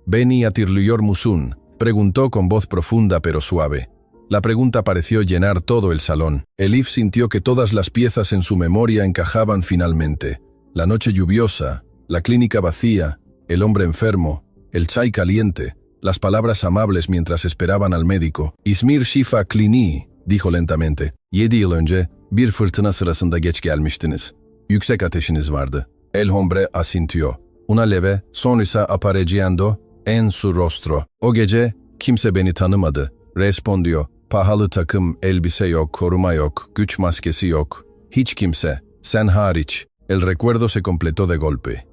S1: "Beni hatırlıyor musun?", preguntó con voz profunda pero suave. La pregunta pareció llenar todo el salón. Elif sintió que todas las piezas en su memoria encajaban finalmente. La noche lluviosa, la clínica vacía, el hombre enfermo, el chai caliente, las palabras amables mientras esperaban al médico. "İzmir Şifa Kliniği", dijo lentamente. "7 yıl önce bir fırtına sırasında geç gelmiştiniz. Yüksek ateşiniz vardı." El hombre asintió. "Una leve sonrisa apareciendo en su rostro." "O gece kimse beni tanımadı", respondió. "Pahalı takım, elbise yok, koruma yok, güç maskesi yok. Hiç kimse, sen hariç." El recuerdo se completó de golpe.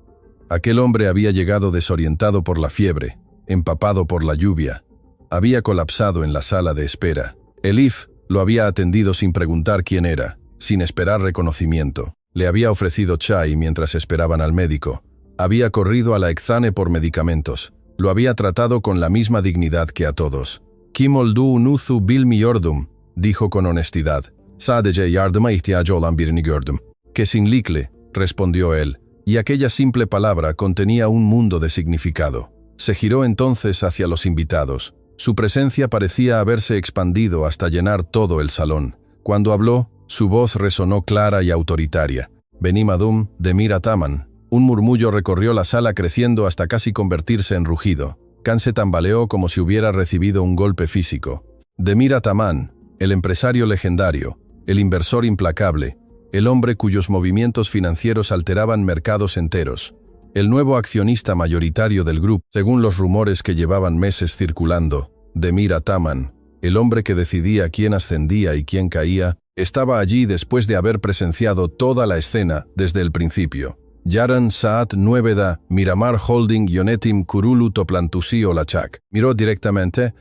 S1: Aquel hombre había llegado desorientado por la fiebre, empapado por la lluvia. Había colapsado en la sala de espera. Elif lo había atendido sin preguntar quién era, sin esperar reconocimiento. Le había ofrecido chai mientras esperaban al médico. Había corrido a la Ekzane por medicamentos. Lo había tratado con la misma dignidad que a todos. "Kim olduğunuzu bilmiyordum", dijo con honestidad. "Sadece yardıma ihtiyacı olan birini gördüm." "Kesinlikle", respondió él, y aquella simple palabra contenía un mundo de significado. Se giró entonces hacia los invitados. Su presencia parecía haberse expandido hasta llenar todo el salón. Cuando habló, su voz resonó clara y autoritaria. "Benim adım Demir Ataman". Un murmullo recorrió la sala creciendo hasta casi convertirse en rugido. Khan se tambaleó como si hubiera recibido un golpe físico. Demir Ataman, el empresario legendario, el inversor implacable, el hombre cuyos movimientos financieros alteraban mercados enteros, el nuevo accionista mayoritario del grupo, según los rumores que llevaban meses circulando. Demir Ataman, el hombre que decidía quién ascendía y quién caía, estaba allí después de haber presenciado toda la escena desde el principio. Yarın saat 9'da Miramar Holding yönetim kurulu toplantısı olacak. Miró directamente.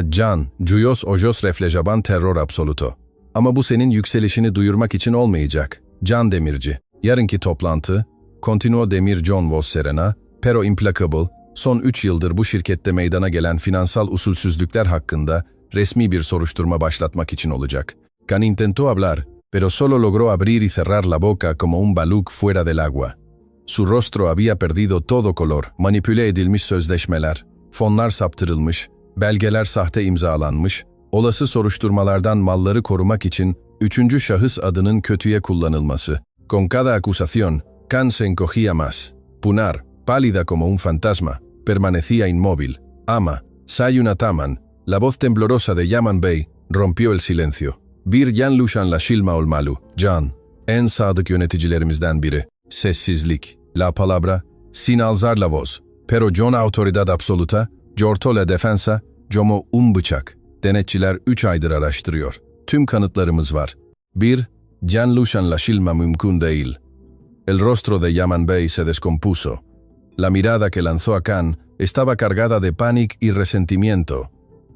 S1: Can, Cuyos ojos reflejaban terror absoluto. Ama bu senin yükselişini duyurmak için olmayacak. Can Demirci. Yarınki toplantı, continuó Demir John voz serena, pero implacable, son 3 yıldır bu şirkette meydana gelen finansal usulsüzlükler hakkında resmi bir soruşturma başlatmak için olacak. Khan intentó hablar, pero solo logró abrir y cerrar la boca como un balık fuera del agua. Su rostro había perdido todo color. Manipüle edilmiş sözleşmeler, fonlar saptırılmış, belgeler sahte imzalanmış, Olası soruşturmalardan malları korumak için üçüncü şahıs adının kötüye kullanılması. Con cada acusación, Khan se encogía más. Punar, pálida como un fantasma, permanecía inmóvil. Ama, Sayun Ataman, la voz temblorosa de Yaman Bey, rompió el silencio. Bir Yan Lushan la Shilma Olmalu, Can, en sadık yöneticilerimizden biri. Sessizlik, la palabra, sin alzar la voz. Pero John autoridad absoluta, cortó la defensa, como un bıçak. Denetçiler 3 aydır araştırıyor. Tüm kanıtlarımız var. 1. Yan Lushan la Shilma mümkün değil. El rostro de Yaman Bey se descompuso. La mirada que lanzó a Khan estaba cargada de pánico y resentimiento.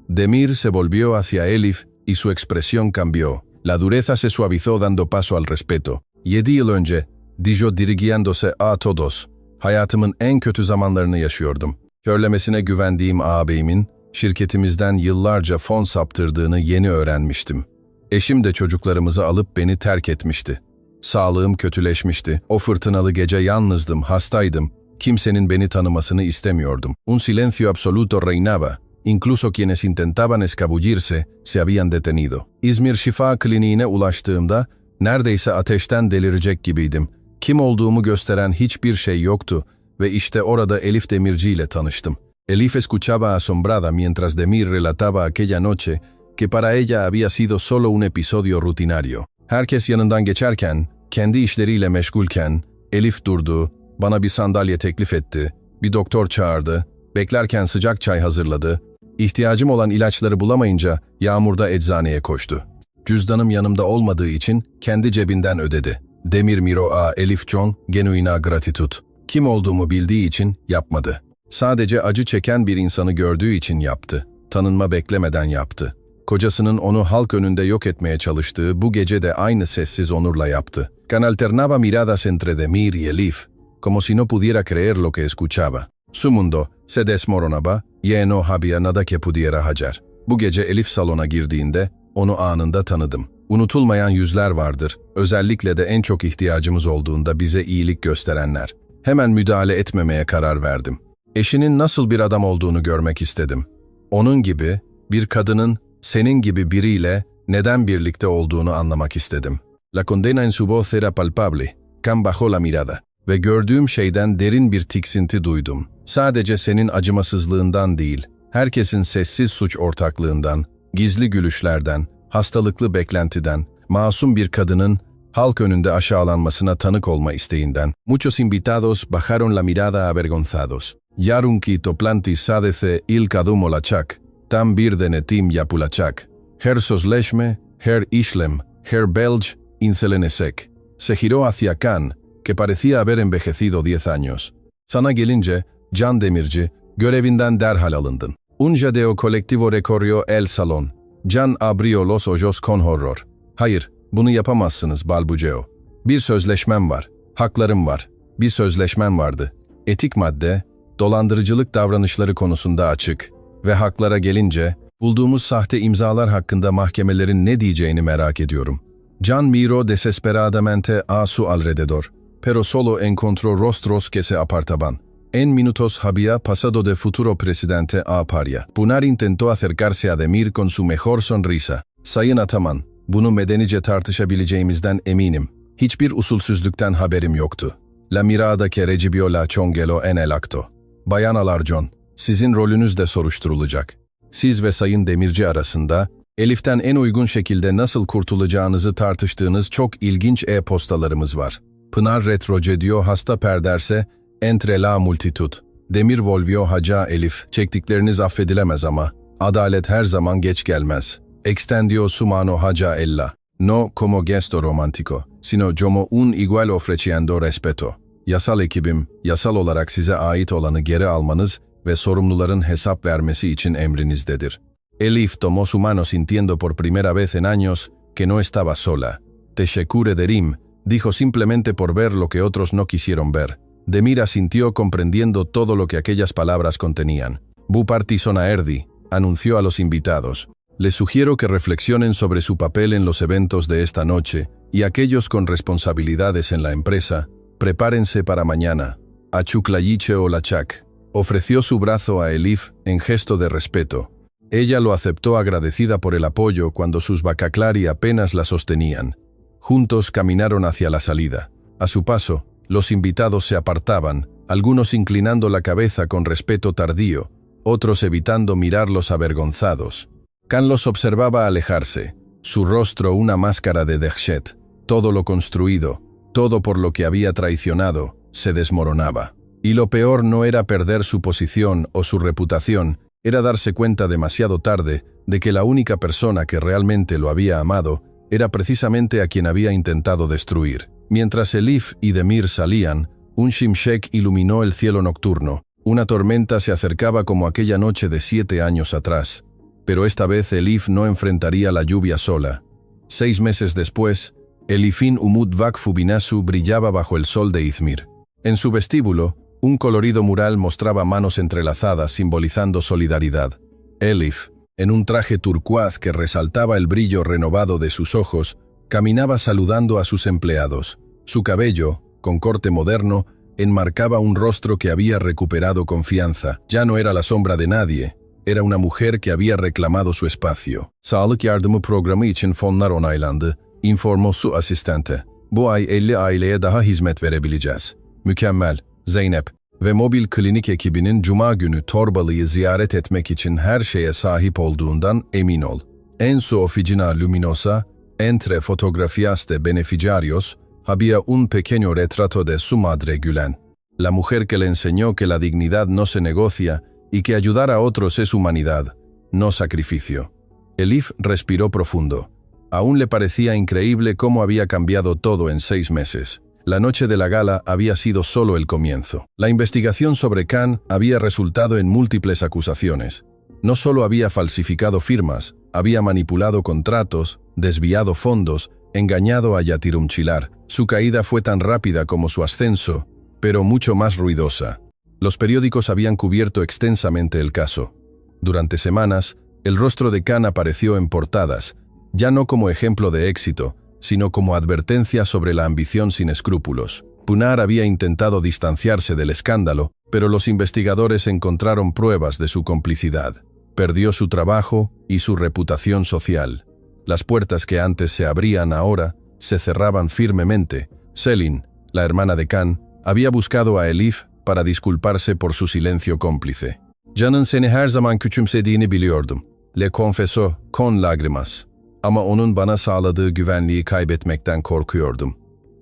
S1: Demir se volvió hacia Elif y su expresión cambió. La dureza se suavizó dando paso al respeto. 7 yıl önce, dijo dirigiéndose a todos. Hayatımın en kötü zamanlarını yaşıyordum. Körlemesine güvendiğim ağabeyimin, şirketimizden yıllarca fon saptırdığını yeni öğrenmiştim. Eşim de çocuklarımızı alıp beni terk etmişti. Sağlığım kötüleşmişti. O fırtınalı gece yalnızdım, hastaydım. Kimsenin beni tanımasını istemiyordum. Un silencio absoluto reinaba. Incluso quienes intentaban escabullirse se habían detenido. İzmir Şifa Kliniğine ulaştığımda neredeyse ateşten delirecek gibiydim. Kim olduğumu gösteren hiçbir şey yoktu ve işte orada Elif Demirci ile tanıştım. Elif escuchaba asombrada mientras Demir relataba aquella noche que para ella había sido solo un episodio rutinario. Herkes yanından geçerken, kendi işleriyle meşgulken, Elif durdu, bana bir sandalye teklif etti, bir doktor çağırdı, beklerken sıcak çay hazırladı, ihtiyacım olan ilaçları bulamayınca yağmurda eczaneye koştu. Cüzdanım yanımda olmadığı için kendi cebinden ödedi. Demir miró a Elif con genuina gratitud. Kim olduğumu bildiği için yapmadı. Sadece acı çeken bir insanı gördüğü için yaptı. Tanınma beklemeden yaptı. Kocasının onu halk önünde yok etmeye çalıştığı bu gece de aynı sessiz onurla yaptı. Khan alternaba miradas entre Demir y Elif, como si no pudiera creer lo que escuchaba. Su mundo se desmoronaba y no había nada que pudiera hacer. Bu gece Elif salona girdiğinde onu anında tanıdım. Unutulmayan yüzler vardır, özellikle de en çok ihtiyacımız olduğunda bize iyilik gösterenler. Hemen müdahale etmemeye karar verdim. Eşinin nasıl bir adam olduğunu görmek istedim. Onun gibi, bir kadının senin gibi biriyle neden birlikte olduğunu anlamak istedim. La condena en su voz era palpable. Khan bajó la mirada. Ve gördüğüm şeyden derin bir tiksinti duydum. Sadece senin acımasızlığından değil, herkesin sessiz suç ortaklığından, gizli gülüşlerden, hastalıklı beklentiden, masum bir kadının halk önünde aşağılanmasına tanık olma isteğinden. Muchos invitados bajaron la mirada avergonzados. Yarunki toplantis sadece il kadum olacak, tam bir denetim yapulacak. Her sözleşme, her işlem, her belge incelenesek. Se giró hacia Khan, que parecía haber envejecido 10 años. Sana gelince, Can Demirci, görevinden derhal alındın. Un jadeo colectivo recorrió el salón. Can abrió los ojos con horror. Hayır, bunu yapamazsınız balbuceo. Bir sözleşmem var, haklarım var. Bir sözleşmem vardı. Etik madde, dolandırıcılık davranışları konusunda açık. Ve haklara gelince, bulduğumuz sahte imzalar hakkında mahkemelerin ne diyeceğini merak ediyorum. Can miró desesperadamente a su alrededor, pero solo encontró rostros que se apartaban. En minutos había pasado de futuro presidente a paria. Punar intentó acercarse a Demir con su mejor sonrisa. Sayın Ataman, bunu medenice tartışabileceğimizden eminim. Hiçbir usulsüzlükten haberim yoktu. La mirada que recibió la chongelo en el acto. Bayan Alarcon, sizin rolünüz de soruşturulacak. Siz ve Sayın Demirci arasında, Elif'ten en uygun şekilde nasıl kurtulacağınızı tartıştığınız çok ilginç e-postalarımız var. Pınar retrocedió hasta perderse entre la multitud. Demir volvió hacia Elif. Çektikleriniz affedilemez ama adalet her zaman geç gelmez. Extendió su mano hacia ella. No como gesto romántico, sino como un igual ofreciendo respeto. Yasal ekibim, yasal olarak size ait olanı geri almanız ve sorumluların hesap vermesi için emrinizdedir. Elif tomó su mano sintiendo por primera vez en años que no estaba sola. Teşekkür ederim, dijo simplemente por ver lo que otros no quisieron ver. Demir asintió comprendiendo todo lo que aquellas palabras contenían. Bu parti sona erdi, anunció a los invitados. Les sugiero que reflexionen sobre su papel en los eventos de esta noche y aquellos con responsabilidades en la empresa, prepárense para mañana. Achuklayiche Olachak ofreció su brazo a Elif en gesto de respeto. Ella lo aceptó agradecida por el apoyo cuando sus Bakaklari apenas la sostenían. Juntos caminaron hacia la salida. A su paso, los invitados se apartaban, algunos inclinando la cabeza con respeto tardío, otros evitando mirarlos avergonzados. Khan los observaba alejarse, su rostro una máscara de dehshet. Todo lo construido, todo por lo que había traicionado, se desmoronaba. Y lo peor no era perder su posición o su reputación, era darse cuenta demasiado tarde de que la única persona que realmente lo había amado era precisamente a quien había intentado destruir. Mientras Elif y Demir salían, un shimshek iluminó el cielo nocturno. Una tormenta se acercaba como aquella noche de 7 años atrás. Pero esta vez Elif no enfrentaría la lluvia sola. 6 meses después, Elifin Umut Vakfu Binasu brillaba bajo el sol de Izmir. En su vestíbulo, un colorido mural mostraba manos entrelazadas simbolizando solidaridad. Elif, en un traje turcuaz que resaltaba el brillo renovado de sus ojos, caminaba saludando a sus empleados. Su cabello, con corte moderno, enmarcaba un rostro que había recuperado confianza. Ya no era la sombra de nadie, era una mujer que había reclamado su espacio. Sağlık yardımı programı için fonlar onaylandı, informó su asistente. Bu ay 50 aileye daha hizmet verebileceğiz. Mükemmel, Zeynep. Ve mobil klinik ekibinin cuma günü Torbalı'yı ziyaret etmek için her şeye sahip olduğundan emin ol. En su oficina luminosa, entre fotografías de beneficiarios, había un pequeño retrato de su madre Gülen. La mujer que le enseñó que la dignidad no se negocia y que ayudar a otros es humanidad, no sacrificio. Elif respiró profundo. Aún le parecía increíble cómo había cambiado todo en 6 meses. La noche de la gala había sido solo el comienzo. La investigación sobre Khan había resultado en múltiples acusaciones. No solo había falsificado firmas, había manipulado contratos, desviado fondos, engañado a Yatirumchilar. Su caída fue tan rápida como su ascenso, pero mucho más ruidosa. Los periódicos habían cubierto extensamente el caso. Durante semanas, el rostro de Khan apareció en portadas, ya no como ejemplo de éxito, sino como advertencia sobre la ambición sin escrúpulos. Punar había intentado distanciarse del escándalo, pero los investigadores encontraron pruebas de su complicidad. Perdió su trabajo y su reputación social. Las puertas que antes se abrían ahora se cerraban firmemente. Selin, la hermana de Khan, había buscado a Elif para disculparse por su silencio cómplice. "Canın seni her zaman küçümsediğini biliyordum", le confesó con lágrimas. Ama onun bana sağladığı güvenliği kaybetmekten korkuyordum.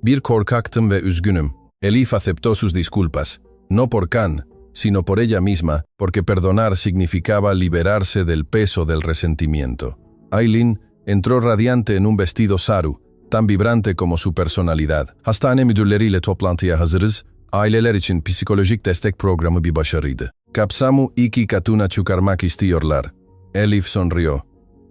S1: Bir korkaktım ve üzgünüm. Elif aceptó sus disculpas, no por Khan, sino por ella misma, porque perdonar significaba liberarse del peso del resentimiento. Aylin entró radiante en un vestido saru, tan vibrante como su personalidad. Hastane müdürleriyle toplantıya hazırız, aileler için psikolojik destek programı bir başarıydı. Kapsamu iki katuna çıkarmak istiyorlar. Elif sonrió.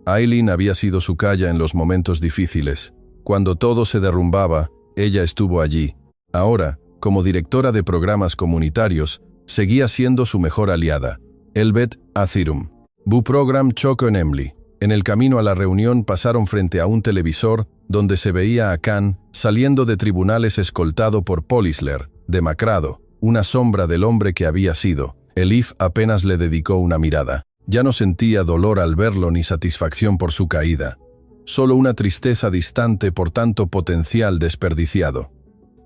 S1: Aylin había sido su calla en los momentos difíciles. Cuando todo se derrumbaba, ella estuvo allí. Ahora, como directora de programas comunitarios, seguía siendo su mejor aliada. Elbet Azirum. Bu program çok önemli. En el camino a la reunión pasaron frente a un televisor donde se veía a Khan saliendo de tribunales escoltado por Polisler, demacrado, una sombra del hombre que había sido. Elif apenas le dedicó una mirada. Ya no sentía dolor al verlo ni satisfacción por su caída. Solo una tristeza distante por tanto potencial desperdiciado.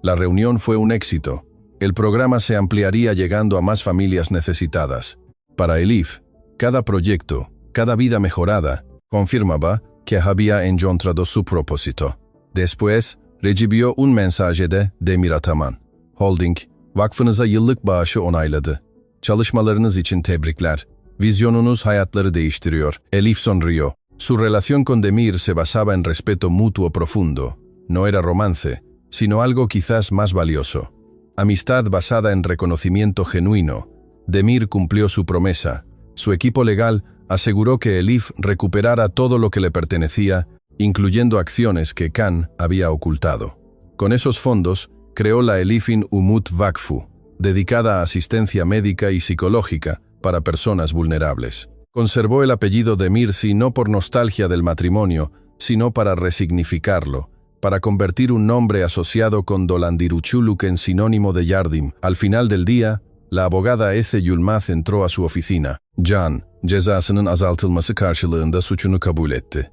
S1: La reunión fue un éxito. El programa se ampliaría llegando a más familias necesitadas. Para Elif, cada proyecto, cada vida mejorada, confirmaba que había encontrado su propósito. Después, recibió un mensaje de Demir Ataman. Holding, vakfınıza yıllık bağışı onayladı. Çalışmalarınız için tebrikler. Visionunuz hayatları değiştiriyor. Elif sonrió. Su relación con Demir se basaba en respeto mutuo profundo. No era romance, sino algo quizás más valioso. Amistad basada en reconocimiento genuino. Demir cumplió su promesa. Su equipo legal aseguró que Elif recuperara todo lo que le pertenecía, incluyendo acciones que Khan había ocultado. Con esos fondos, creó la Elifin Umut Vakfu, dedicada a asistencia médica y psicológica para personas vulnerables. Conservó el apellido de Mirsi no por nostalgia del matrimonio, sino para resignificarlo, para convertir un nombre asociado con Dolandiruchuluk en sinónimo de Yardim. Al final del día, la abogada Ece Yulmaz entró a su oficina. Can, cezasının azaltılması karşılığında suçunu kabul etti.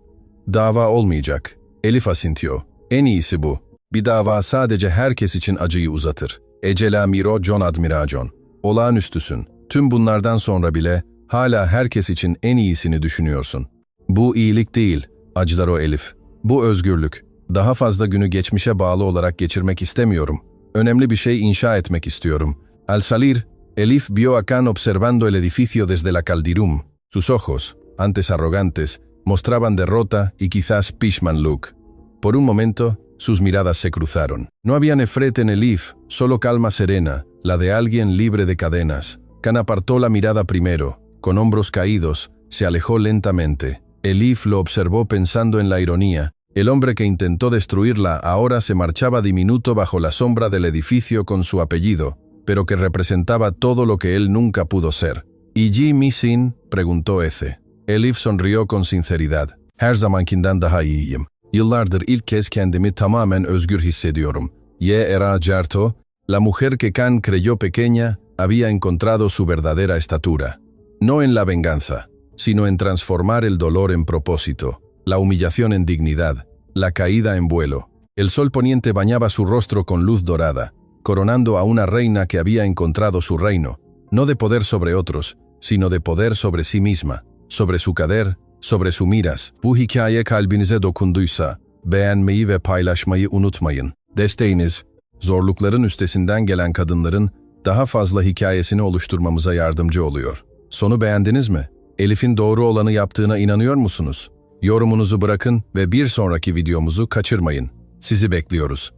S1: Dava olmayacak. Elif Asintiyo. En iyisi bu. Bir dava sadece herkes için acıyı uzatır. Ecela Miro John Admiracon. Olağanüstüsün. Tüm bunlardan sonra bile hala herkes için en iyisini düşünüyorsun. Bu iyilik değil, acılar o Elif. Bu özgürlük. Daha fazla günü geçmişe bağlı olarak geçirmek istemiyorum. Önemli bir şey inşa etmek istiyorum. Al salir, Elif vio a Can observando el edificio desde la Caldirum. Sus ojos, antes arrogantes, mostraban derrota y quizás pishmanluk. Por un momento, sus miradas se cruzaron. No había nefret en Elif, solo calma serena, la de alguien libre de cadenas. Can apartó la mirada primero, con hombros caídos, se alejó lentamente. Elif lo observó pensando en la ironía. El hombre que intentó destruirla ahora se marchaba diminuto bajo la sombra del edificio con su apellido, pero que representaba todo lo que él nunca pudo ser. ¿Y Ji Misin? Preguntó Ece. Elif sonrió con sinceridad. Her zamankinden daha iyiyim. Yıllardır ilk kez kendimi tamamen özgür hissediyorum. Ye era Certo, la mujer que Can creyó pequeña, había encontrado su verdadera estatura. No en la venganza, sino en transformar el dolor en propósito, la humillación en dignidad, la caída en vuelo. El sol poniente bañaba su rostro con luz dorada, coronando a una reina que había encontrado su reino, no de poder sobre otros, sino de poder sobre sí misma, sobre su kader, sobre su miras. Bu hikaye kalbinize dokunduysa, beğenmeyi ve paylaşmayı unutmayın. Desteğiniz, zorlukların üstesinden gelen kadınların daha fazla hikayesini oluşturmamıza yardımcı oluyor. Sonu beğendiniz mi? Elif'in doğru olanı yaptığına inanıyor musunuz? Yorumunuzu bırakın ve bir sonraki videomuzu kaçırmayın. Sizi bekliyoruz.